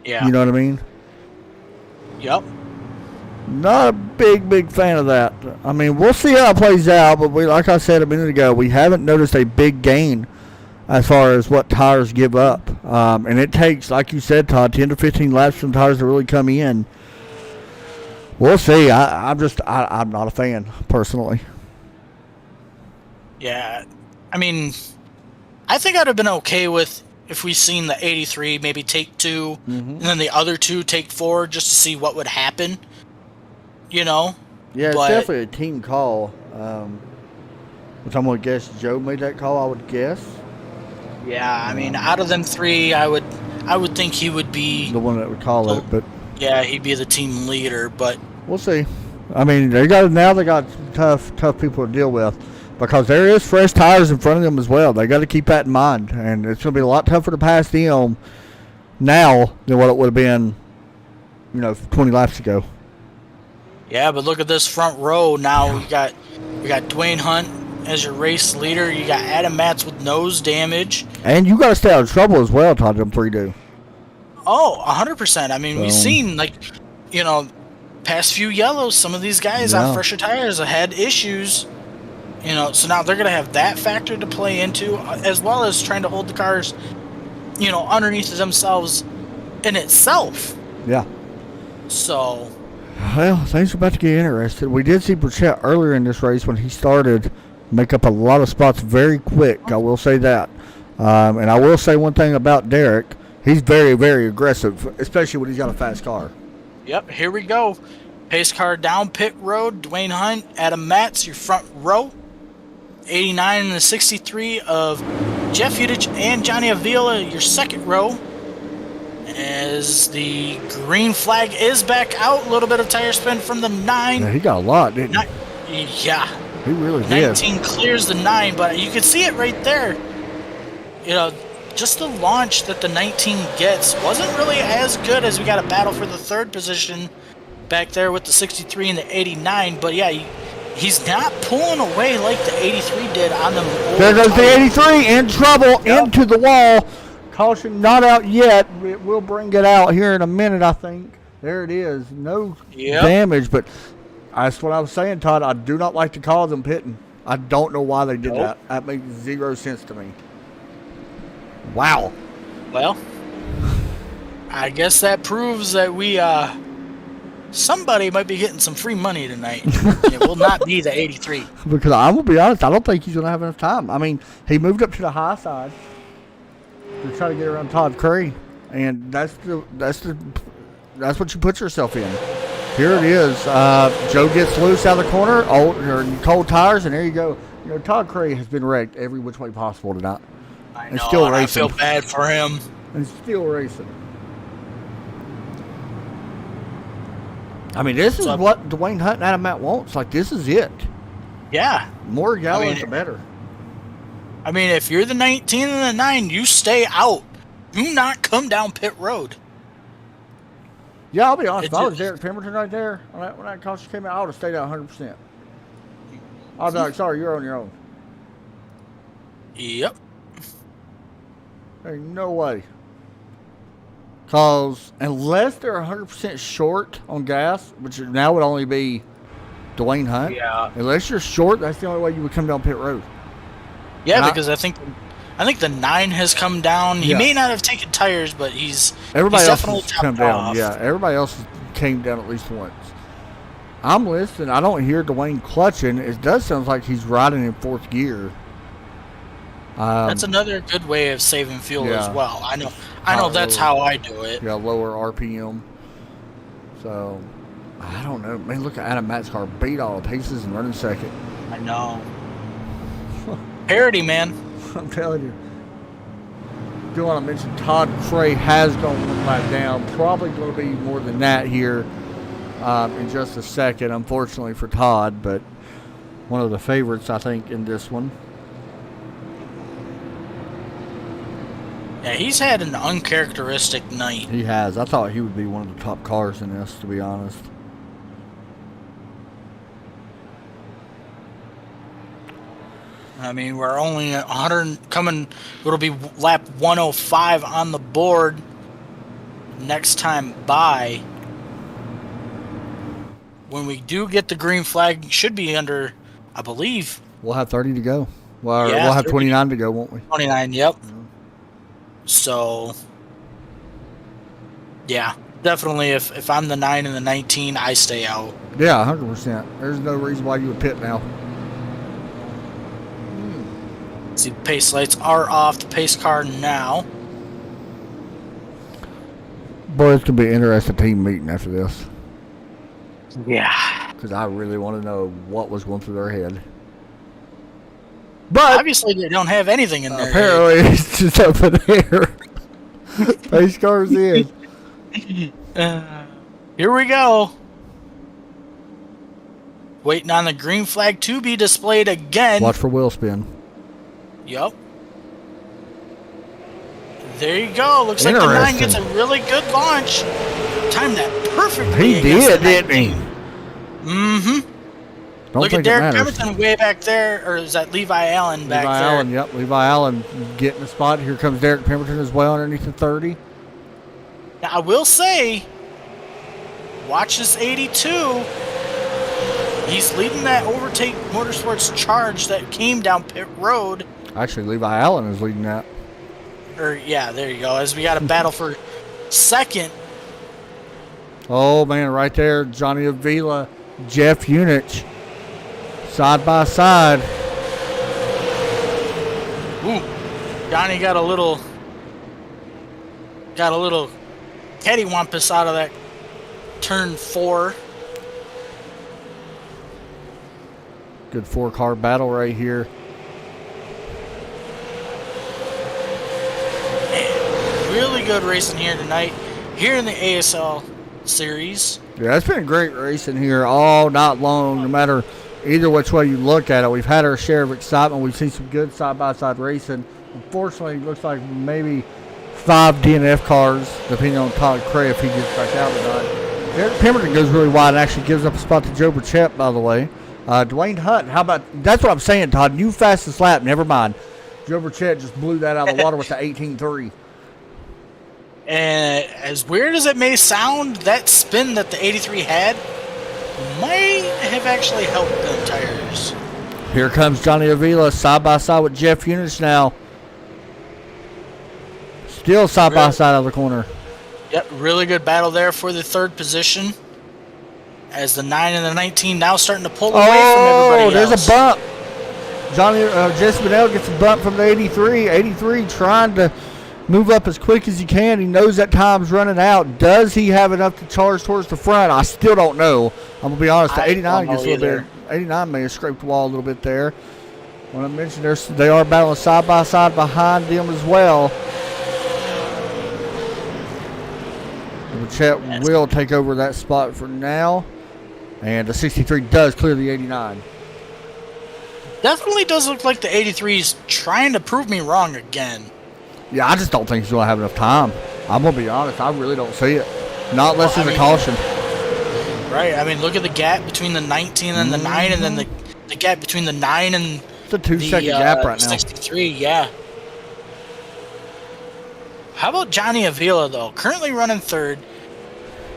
you know what I mean? Yep. Not a big fan of that. I mean, we'll see how it plays out, but like I said a minute ago, we haven't noticed a big gain as far as what tires give up. And it takes, like you said, Todd, 10 to 15 laps for the tires to really come in. We'll see. I'm not a fan, personally. Yeah. I mean, I think I'd have been okay with if we seen the 83 maybe take 2, and then the other 2 take 4 just to see what would happen. You know? Yeah, it's definitely a team call. Which I'm going to guess Joe made that call, I would guess. Yeah, I mean, out of them 3, I would think he would be the one that would call it, but yeah, he'd be the team leader, but we'll see. I mean, they got tough people to deal with because there is fresh tires in front of them as well. They got to keep that in mind, and it's going to be a lot tougher to pass them now than what it would have been, 20 laps ago. Yeah, but look at this front row now. We got Dwayne Hunt as your race leader. You got Adam Matz with nose damage. And you got to stay out of trouble as well, Todd, them 3 do. Oh, 100%. I mean, we've seen, past few yellows, some of these guys on fresher tires have had issues. So now they're going to have that factor to play into, as well as trying to hold the cars, underneath themselves in itself. Yeah. So. Well, things are about to get interesting. We did see Burchett earlier in this race when he started make up a lot of spots very quick. I will say that. And I will say one thing about Derek. He's very, very aggressive, especially when he's got a fast car. Yep, here we go. Pace car down pit road. Dwayne Hunt, Adam Matz, your front row. 89 and the 63 of Jeff Udich and Johnny Avila, your second row. As the green flag is back out. A little bit of tire spin from the 9. Yeah, he got a lot, didn't he? Yeah. He really did. 19 clears the 9, but you can see it right there. Just the launch that the 19 gets wasn't really as good as we got a battle for the 3rd position back there with the 63 and the 89. But yeah, he's not pulling away like the 83 did on them. There goes the 83 in trouble into the wall. Caution not out yet. We'll bring it out here in a minute, I think. There it is. No Yep. damage, but that's what I was saying, Todd. I do not like to call them pitting. I don't know why they did Nope. that. That makes zero sense to me. Wow. Well, I guess that proves that somebody might be getting some free money tonight. It will not be the 83. Because I will be honest, I don't think he's going to have enough time. I mean, he moved up to the high side to try to get around Todd Cray, and that's what you put yourself in. Here it is. Joe gets loose out of the corner, cold tires, and there you go. You know, Todd Cray has been wrecked every which way possible tonight. I And know, still and I racing. feel bad for him. And still racing. I mean, this is what Dwayne Hunt and Adam Matt wants. Like, this is it. Yeah. More gallons, the better. I mean, if you're the 19 and the 9, you stay out. Do not come down pit road. Yeah, I'll be honest. If I was just- there at Pemberton right there, when that caution came out, I would have stayed out 100%. I'd be like, sorry, you're on your own. Yep. There ain't no way. Because unless they're 100% short on gas, which now would only be Dwayne Hunt. Yeah. Unless you're short, that's the only way you would come down pit road. Yeah, And because I think the 9 has come down. He Yeah. may not have taken tires, but Everybody he's else definitely has come topped down. off. Yeah, everybody else came down at least once. I'm listening. I don't hear Dwayne clutching. It does sound like he's riding in fourth gear. That's another good way of saving fuel yeah. as well. I know that's how I do it. Yeah, lower RPM. So, I don't know. Man, look at Adam Matt's car. Beat all the pieces and running second. I know. Parity, man. I'm telling you. Do want to mention Todd Cray has gone one lap down. Probably going to be more than that here in just a second, unfortunately for Todd, but one of the favorites, I think, in this one. Yeah, he's had an uncharacteristic night. He has. I thought he would be one of the top cars in this, to be honest. I mean, we're only at 100 coming. It'll be lap 105 on the board next time by. When we do get the green flag, should be under, I believe, We'll have 30 to go. Well, Yeah, we'll have 30. 29 to go, won't we? 29. Yep. So, yeah, definitely. If I'm the 9 and the 19, I stay out. Yeah, 100%. There's no reason why you would pit now. See, the pace lights are off. The pace car now. Boy, it's going to be an interesting team meeting after this. Yeah. Because I really want to know what was going through their head. But Obviously, they don't have anything in there. apparently it's just up in the air. Pace car's in. Here we go. Waiting on the green flag to be displayed again. Watch for wheel spin. Yep. There you go. Looks like the 9 gets a really good launch. Timed that perfectly. He did, didn't he? Mm-hmm. Don't Look think at Derek it matters. Pemberton way back there, or is that Levi Allen back Levi there? Allen, yep. Levi Allen getting the spot. Here comes Derek Pemberton as well underneath the 30. Now, I will say, watch this 82. He's leading that Overtake Motorsports charge that came down pit road. Actually, Levi Allen is leading that. Or, yeah, there you go. As we got a battle for second. Oh, man, right there. Johnny Avila, Jeff Unich. Side by side. Ooh, Johnny got a little cattywampus out of that turn 4. Good 4-car battle right here. Man, really good racing here tonight, here in the ASL series. Yeah, it's been great racing here all night long, no matter either which way you look at it. We've had our share of excitement. We've seen some good side-by-side racing. Unfortunately, it looks like maybe 5 DNF cars, depending on Todd Cray if he gets back out or not. Derek Pemberton goes really wide and actually gives up a spot to Joe Burchett, by the way. Dwayne Hunt, how about – that's what I'm saying, Todd. You fastest lap, never mind. Joe Burchett just blew that out of the water with the 18.3. And as weird as it may sound, that spin that the 83 had might have actually helped them tires. Here comes Johnny Avila side by side with Jeff Eunice now. Still side by side out of the corner. Yep, really good battle there for the third position. As the 9 and the 19 now starting to pull away from everybody else. There's a bump. Jesse Bennell gets a bump from the 83. 83 trying to move up as quick as he can. He knows that time's running out. Does he have enough to charge towards the front? I still don't know. I'm going to be honest. The 89 gets a little bit. 89 may have scraped the wall a little bit there. When I mentioned they are battling side by side behind them as well. Chet will take over that spot for now. And the 63 does clear the 89. Definitely does look like the 83 is trying to prove me wrong again. Yeah, I just don't think he's going to have enough time. I'm going to be honest. I really don't see it. Not unless there's a caution. Right. I mean, look at the gap between the 19 and the 9, and then the gap between the 9 and it's a 2-second gap right now. 63, yeah. How about Johnny Avila, though? Currently running third.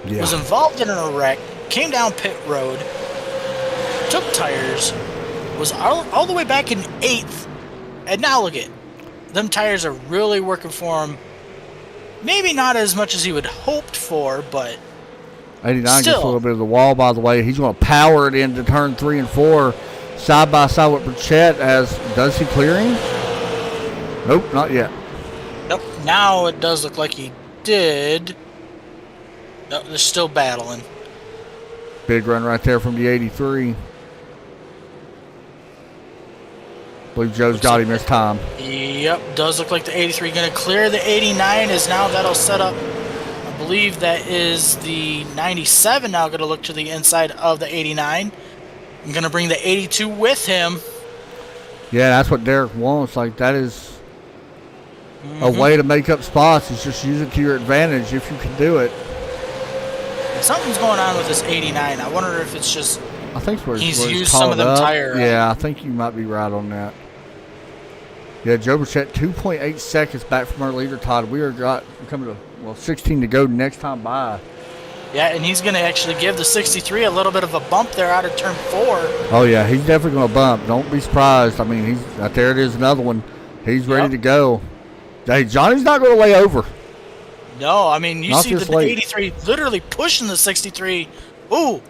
Yeah. Was involved in a wreck. Came down pit road. Took tires. Was all the way back in 8th. And now look at them tires are really working for him. Maybe not as much as he would hoped for, but 89 gets a little bit of the wall, by the way. He's going to power it into turn 3 and 4. Side by side with Burchett does he clearing? Nope, not yet. Nope. Now it does look like he did. No, they're still battling. Big run right there from the 83. I believe Joe's got him this time. Yep, does look like the 83 going to clear the 89 as now that'll set up. I believe that is the 97 now going to look to the inside of the 89. I'm going to bring the 82 with him. Yeah, that's what Derek wants. Like, that is a way to make up spots. Is just use it to your advantage if you can do it. Something's going on with this 89. I wonder if it's just I think he's used some of them tire. Yeah, I think you might be right on that. Yeah, Joe Burchett, 2.8 seconds back from our leader, Todd. We are coming to 16 to go next time by. Yeah, and he's going to actually give the 63 a little bit of a bump there out of turn 4. Oh yeah, he's definitely going to bump. Don't be surprised. I mean, he's out there. It is another one. He's ready to go. Hey, Johnny's not going to lay over. No, I mean, you Not see this the late. 83 literally pushing the 63. Ooh,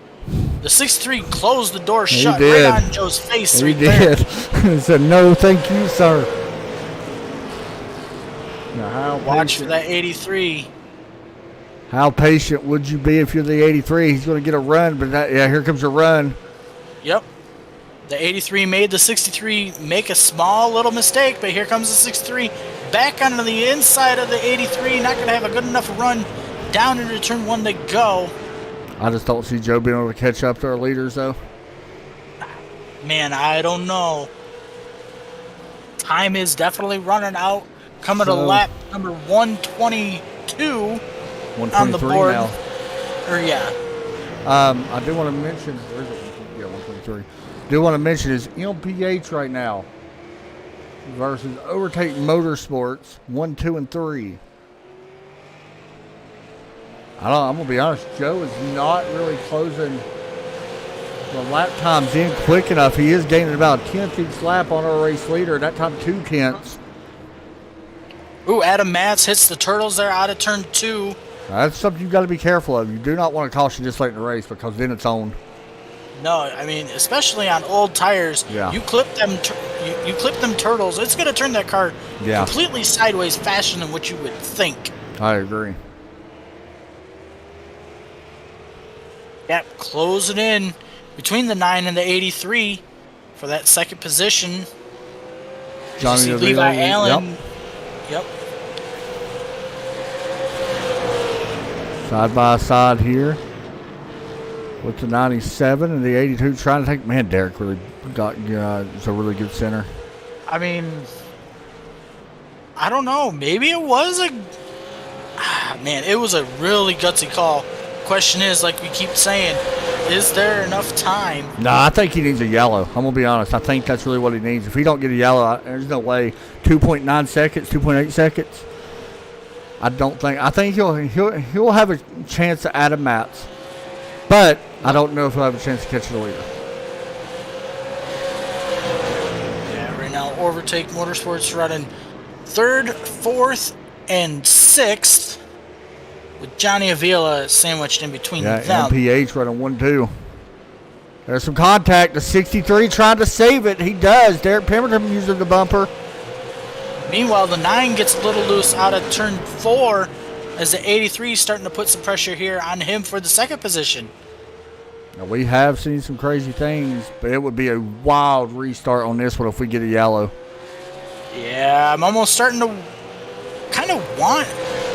the 63 closed the door shut did. right on Joe's face. He right there. did. He said, "No, thank you, sir." Now, Watch for that 83. How patient would you be if you're the 83? He's going to get a run, but here comes a run. Yep. The 83 made the 63 make a small little mistake, but here comes the 63 back onto the inside of the 83. Not going to have a good enough run down into turn 1 to go. I just don't see Joe being able to catch up to our leaders, though. Man, I don't know. Time is definitely running out. Coming to lap number 122 on the board. Now. I do want to mention, where is it? Yeah, 123. Do want to mention is MPH right now versus Overtake Motorsports 1, 2, and 3. I'm gonna be honest. Joe is not really closing the lap times in quick enough. He is gaining about a tenth each lap on our race leader. That time 2 tenths. Ooh, Adam Matz hits the turtles there out of turn 2. That's something you've got to be careful of. You do not want to caution this late in the race because then it's on. No, I mean, especially on old tires, you clip them you clip them turtles, it's going to turn that car completely sideways faster than what you would think. I agree. Yep, closing in between the 9 and the 83 for that second position. Johnny Levi Allen. Yep. Side by side here with the 97 and the 82 trying to take. Man, Derek really got it's a really good center. I mean, I don't know. Maybe it was it was a really gutsy call. Question is, like we keep saying, is there enough time? No, I think he needs a yellow. I'm going to be honest. I think that's really what he needs. If he don't get a yellow, there's no way. 2.9 seconds, 2.8 seconds. I think he'll have a chance to Adam Matz, but I don't know if he'll have a chance to catch the leader. Yeah, right now Overtake Motorsports running 3rd, 4th, and 6th with Johnny Avila sandwiched in between them. MPH running 1-2. There's some contact. The 63 trying to save it. He does. Derek Pemberton using the bumper. Meanwhile, the 9 gets a little loose out of turn 4 as the 83 is starting to put some pressure here on him for the 2nd position. Now, we have seen some crazy things, but it would be a wild restart on this one if we get a yellow. Yeah, I'm almost starting to kind of want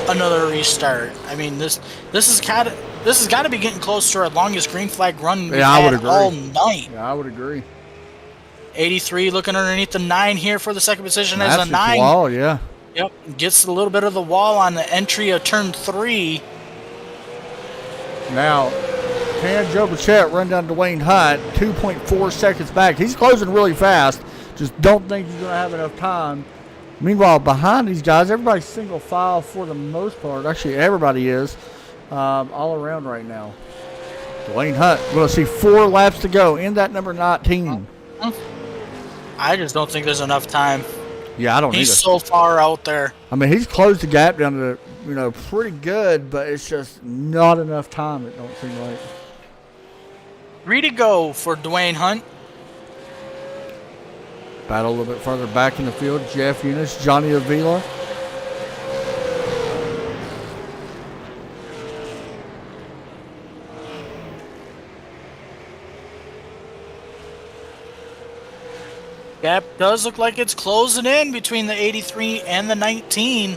another restart. I mean, this has got to be getting close to our longest green flag run we've I would had agree. all night. Yeah, I would agree. 83 looking underneath the 9 here for the 2nd position as That's a 9. Wall, yeah. Yep, gets a little bit of the wall on the entry of turn 3. Now, can Joe Burchett run down Dwayne Hunt 2.4 seconds back? He's closing really fast. Just don't think he's going to have enough time. Meanwhile, behind these guys, everybody's single file for the most part. Actually, everybody is all around right now. Dwayne Hunt, we're going to see 4 laps to go in that number 19. I just don't think there's enough time. Yeah, I don't either. He's so far out there. I mean, he's closed the gap down to, pretty good, but it's just not enough time, it don't seem like. 3 to go for Dwayne Hunt. Battle a little bit further back in the field. Jeff Eunice, Johnny Avila. Gap does look like it's closing in between the 83 and the 19.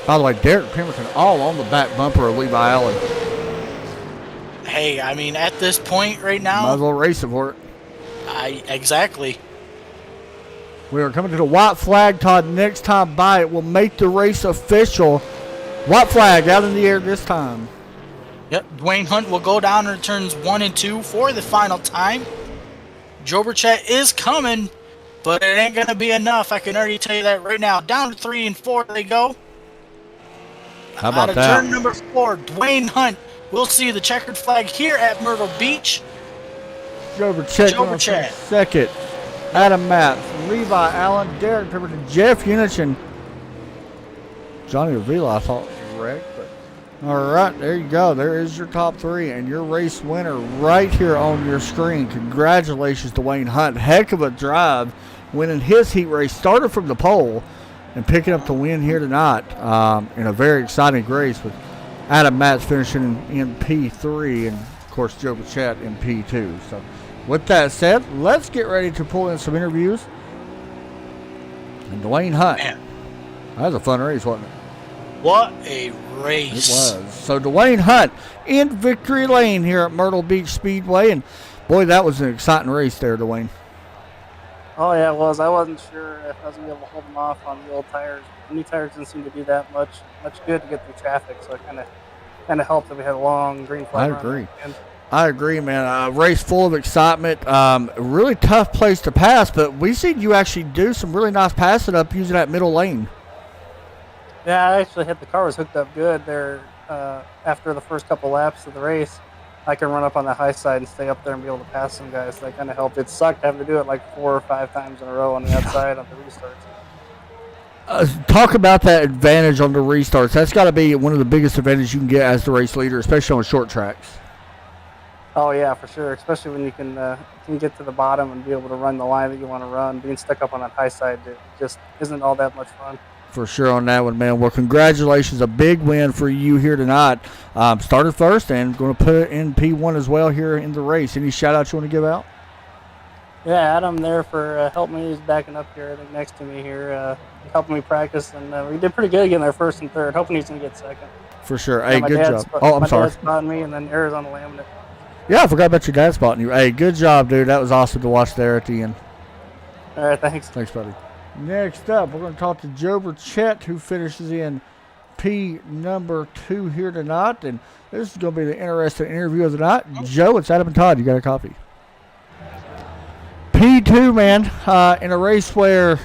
By the way, Derek Pemberton all on the back bumper of Levi Allen. Hey, I mean, at this point right now, Might as well race it for it. Exactly. We are coming to the white flag, Todd. Next time by it will make the race official. White flag out in the air this time. Yep, Dwayne Hunt will go down in turns 1 and 2 for the final time. Joe Burchett is coming, but it ain't going to be enough. I can already tell you that right now. Down to 3 and 4 they go. How about out of that? Turn number 4, Dwayne Hunt. We'll see the checkered flag here at Myrtle Beach. Joe Burchett second. Adam Matz, Levi Allen, Derek Pemberton, Jeff Eunice, and Johnny Avila, I thought was wrecked. But all right, there you go. There is your top 3 and your race winner right here on your screen. Congratulations to Dwayne Hunt. Heck of a drive, winning his heat race. Started from the pole and picking up the win here tonight in a very exciting race with Adam Matz finishing in P3 and, of course, Joe Burchett in P2. So, with that said, let's get ready to pull in some interviews. And Dwayne Hunt. Man. That was a fun race, wasn't it? What a race. It was. So Dwayne Hunt in victory lane here at Myrtle Beach Speedway. And, boy, that was an exciting race there, Dwayne. Oh, yeah, it was. I wasn't sure if I was going to be able to hold them off on the old tires. The new tires didn't seem to do that much good to get through traffic, so it kind of helped that we had a long green flag. I agree. I agree, man. A race full of excitement. A really tough place to pass, but we seen you actually do some really nice passing up using that middle lane. Yeah, I actually hit the car was hooked up good there after the first couple laps of the race. I can run up on the high side and stay up there and be able to pass some guys. That kind of helped. It sucked having to do it like 4 or 5 times in a row on the outside on the restarts. Talk about that advantage on the restarts. That's got to be one of the biggest advantages you can get as the race leader, especially on short tracks. Oh, yeah, for sure, especially when you can get to the bottom and be able to run the line that you want to run. Being stuck up on that high side just isn't all that much fun. For sure on that one, man. Well, congratulations. A big win for you here tonight. Started first and going to put it in P1 as well here in the race. Any shout-outs you want to give out? Yeah, Adam there for helping me. He's backing up here, I think, next to me here, helping me practice. And we did pretty good getting there first and third. Hoping he's going to get second. For sure. Hey, good job. My dad spotted me, and then Arizona Laminate. Yeah, I forgot about your dad spotting you. Hey, good job, dude. That was awesome to watch there at the end. All right, thanks. Thanks, buddy. Next up, we're going to talk to Joe Burchett, who finishes in P number 2 here tonight. And this is going to be the interesting interview of the night. Joe, it's Adam and Todd. You got a copy. P2, man, in a race where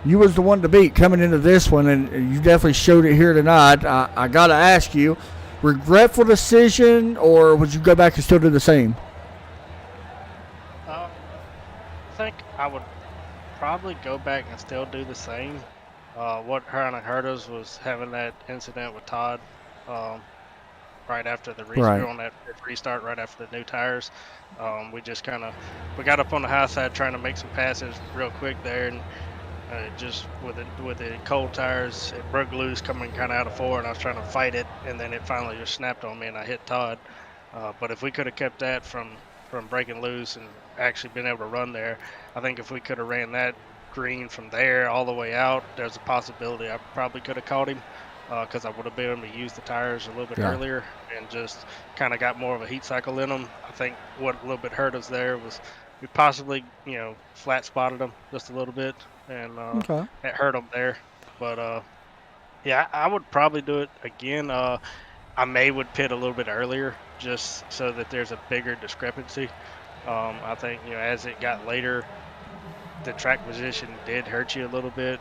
you was the one to beat coming into this one, and you definitely showed it here tonight. I got to ask you, regretful decision, or would you go back and still do the same? I think I would probably go back and still do the same. What kind of hurt us was having that incident with Todd right after the Right. on that restart, right after the new tires. We just we got up on the high side trying to make some passes real quick there, and just with the cold tires, it broke loose coming kind of out of four, and I was trying to fight it, and then it finally just snapped on me, and I hit Todd. But if we could have kept that from breaking loose and actually been able to run there, I think if we could have ran that green from there all the way out, there's a possibility I probably could have caught him, because I would have been able to use the tires a little bit earlier and just kind of got more of a heat cycle in them. I think what a little bit hurt us there was we possibly, flat spotted them just a little bit, and it hurt them there. But yeah, I would probably do it again. I would pit a little bit earlier just so that there's a bigger discrepancy. I think, as it got later, the track position did hurt you a little bit.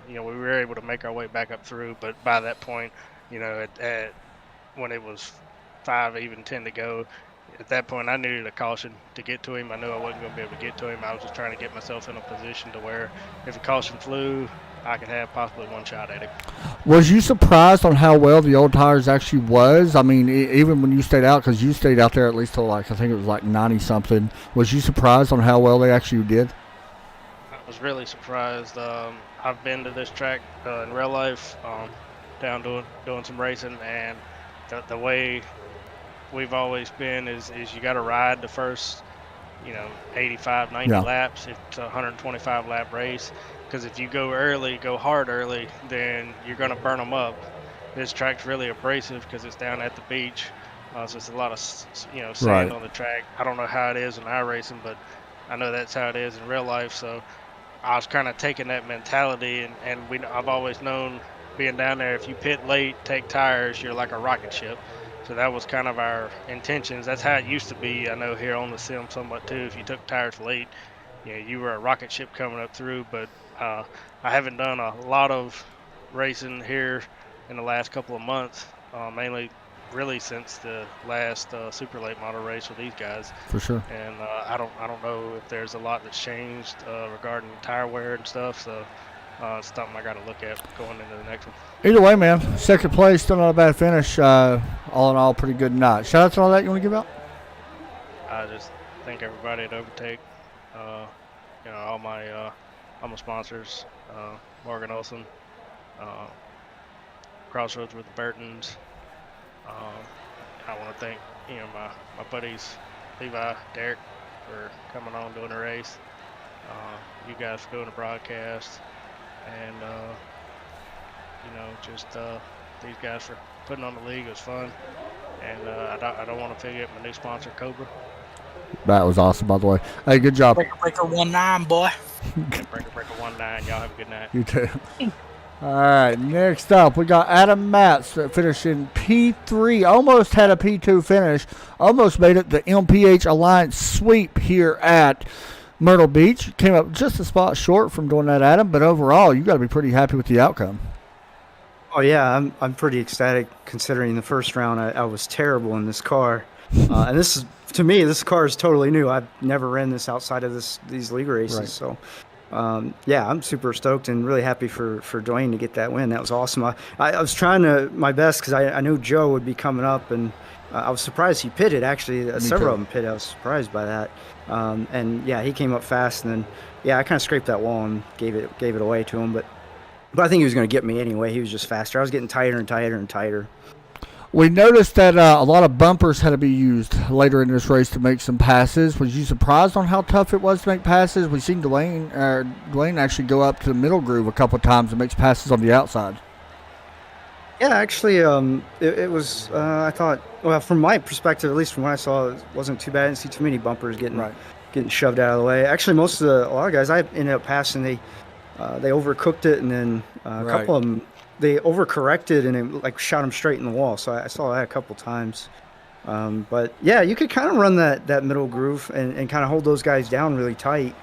We were able to make our way back up through, but by that point, when it was 5, even 10 to go, at that point I needed a caution to get to him. I knew I wasn't going to be able to get to him. I was just trying to get myself in a position to where if a caution flew, I could have possibly one shot at him. Was you surprised on how well the old tires actually was? I mean, even when you stayed out, because you stayed out there at least till I think it was 90-something. Was you surprised on how well they actually did? I was really surprised. I've been to this track in real life, down doing some racing, and the way we've always been is you got to ride the first 85, 90 laps. It's a 125 lap race, because if you go hard early, then you're going to burn them up. This track's really abrasive because it's down at the beach, so it's a lot of sand on the track. I don't know how it is in iRacing, but I know that's how it is in real life. So I was kind of taking that mentality, and I've always known, being down there, if you pit late, take tires, you're like a rocket ship. So that was kind of our intentions. That's how it used to be. I know here on the sim somewhat too. If you took tires late, you were a rocket ship coming up through. But I haven't done a lot of racing here in the last couple of months, mainly really since the last super late model race with these guys. For sure. And I don't know if there's a lot that's changed regarding tire wear and stuff. So it's something I got to look at going into the next one. Either way, man, second place, still not a bad finish. All in all, pretty good night. Shout out to all that you want to give out? I just thank everybody at Overtake, all my sponsors, Morgan Olson, Crossroads with the Burtons. I want to thank my buddies Levi, Derek, for coming on doing the race. You guys for doing the broadcast, and just these guys for putting on the league. It was fun, and I don't want to forget my new sponsor, Cobra. That was awesome, by the way. Hey, good job. Breaker 19, boy. Breaker 19. Y'all have a good night. You too. All right, next up, we got Adam Matz that finished in P3. Almost had a P2 finish. Almost made it the MPH Alliance sweep here at Myrtle Beach. Came up just a spot short from doing that, Adam, but overall, you got to be pretty happy with the outcome. Oh yeah, I'm pretty ecstatic considering the first round I was terrible in this car, and this is, to me, this car is totally new. I've never ran this outside of these league races, Right. so yeah, I'm super stoked and really happy for Dwayne to get that win. That was awesome. I was trying my best because I knew Joe would be coming up, and I was surprised he pitted. Actually, several of them pitted. I was surprised by that, and yeah, he came up fast, and then I kind of scraped that wall and gave it away to him, but I think he was going to get me anyway. He was just faster. I was getting tighter and tighter and tighter. We noticed that a lot of bumpers had to be used later in this race to make some passes. Was you surprised on how tough it was to make passes? We've seen Dwayne actually go up to the middle groove a couple of times and makes passes on the outside. Yeah, actually, it was, I thought, well, from my perspective, at least from what I saw, it wasn't too bad. I didn't see too many bumpers getting shoved out of the way. Actually, a lot of guys I ended up passing, they overcooked it, and then a couple of them, they overcorrected and it shot them straight in the wall. So I saw that a couple times. But yeah, you could kind of run that middle groove and kind of hold those guys down really tight.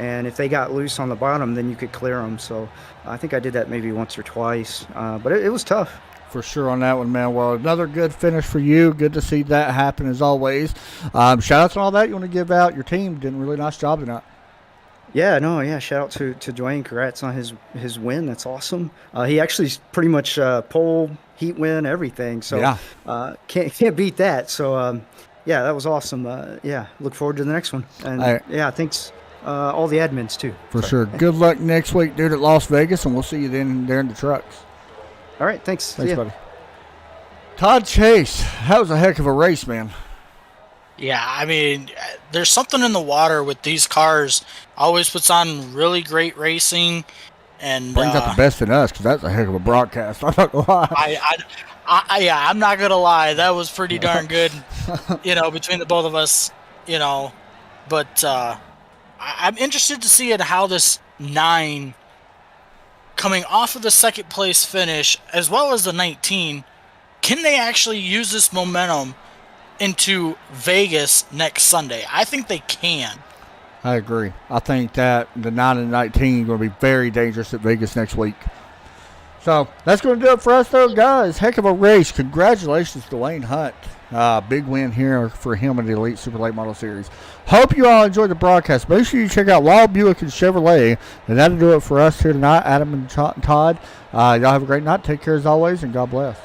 and if they got loose on the bottom, then you could clear them. So I think I did that maybe once or twice, but it was tough. For sure on that one, man. Well, another good finish for you. Good to see that happen as always. Shout outs and all that you want to give out. Your team did a really nice job tonight. Yeah, shout out to Dwayne. Congrats on his win. That's awesome. He actually pretty much pole, heat win, everything. So yeah. Can't beat that. So yeah, that was awesome. Yeah, look forward to the next one. And yeah, thanks all the admins too. For sure. Good luck next week, dude, at Las Vegas, and we'll see you then there in the trucks. All right, thanks. Thanks, buddy. Todd Chase, that was a heck of a race, man. Yeah, I mean, there's something in the water with these cars. Always puts on really great racing, and brings out the best in us, because that's a heck of a broadcast. I'm not gonna lie. I'm not gonna lie. That was pretty darn good, between the both of us, But I'm interested to see how this 9, coming off of the second place finish, as well as the 19, can they actually use this momentum into Vegas next Sunday? I think they can. I agree. I think that the 9 and 19 are going to be very dangerous at Vegas next week. So that's going to do it for us, though, guys. Heck of a race. Congratulations to Wayne Hunt. Big win here for him in the Elite Super Late Model Series. Hope you all enjoyed the broadcast. Make sure you check out Wild Buick and Chevrolet. And that'll do it for us here tonight, Adam and Todd. Y'all have a great night. Take care as always, and God bless.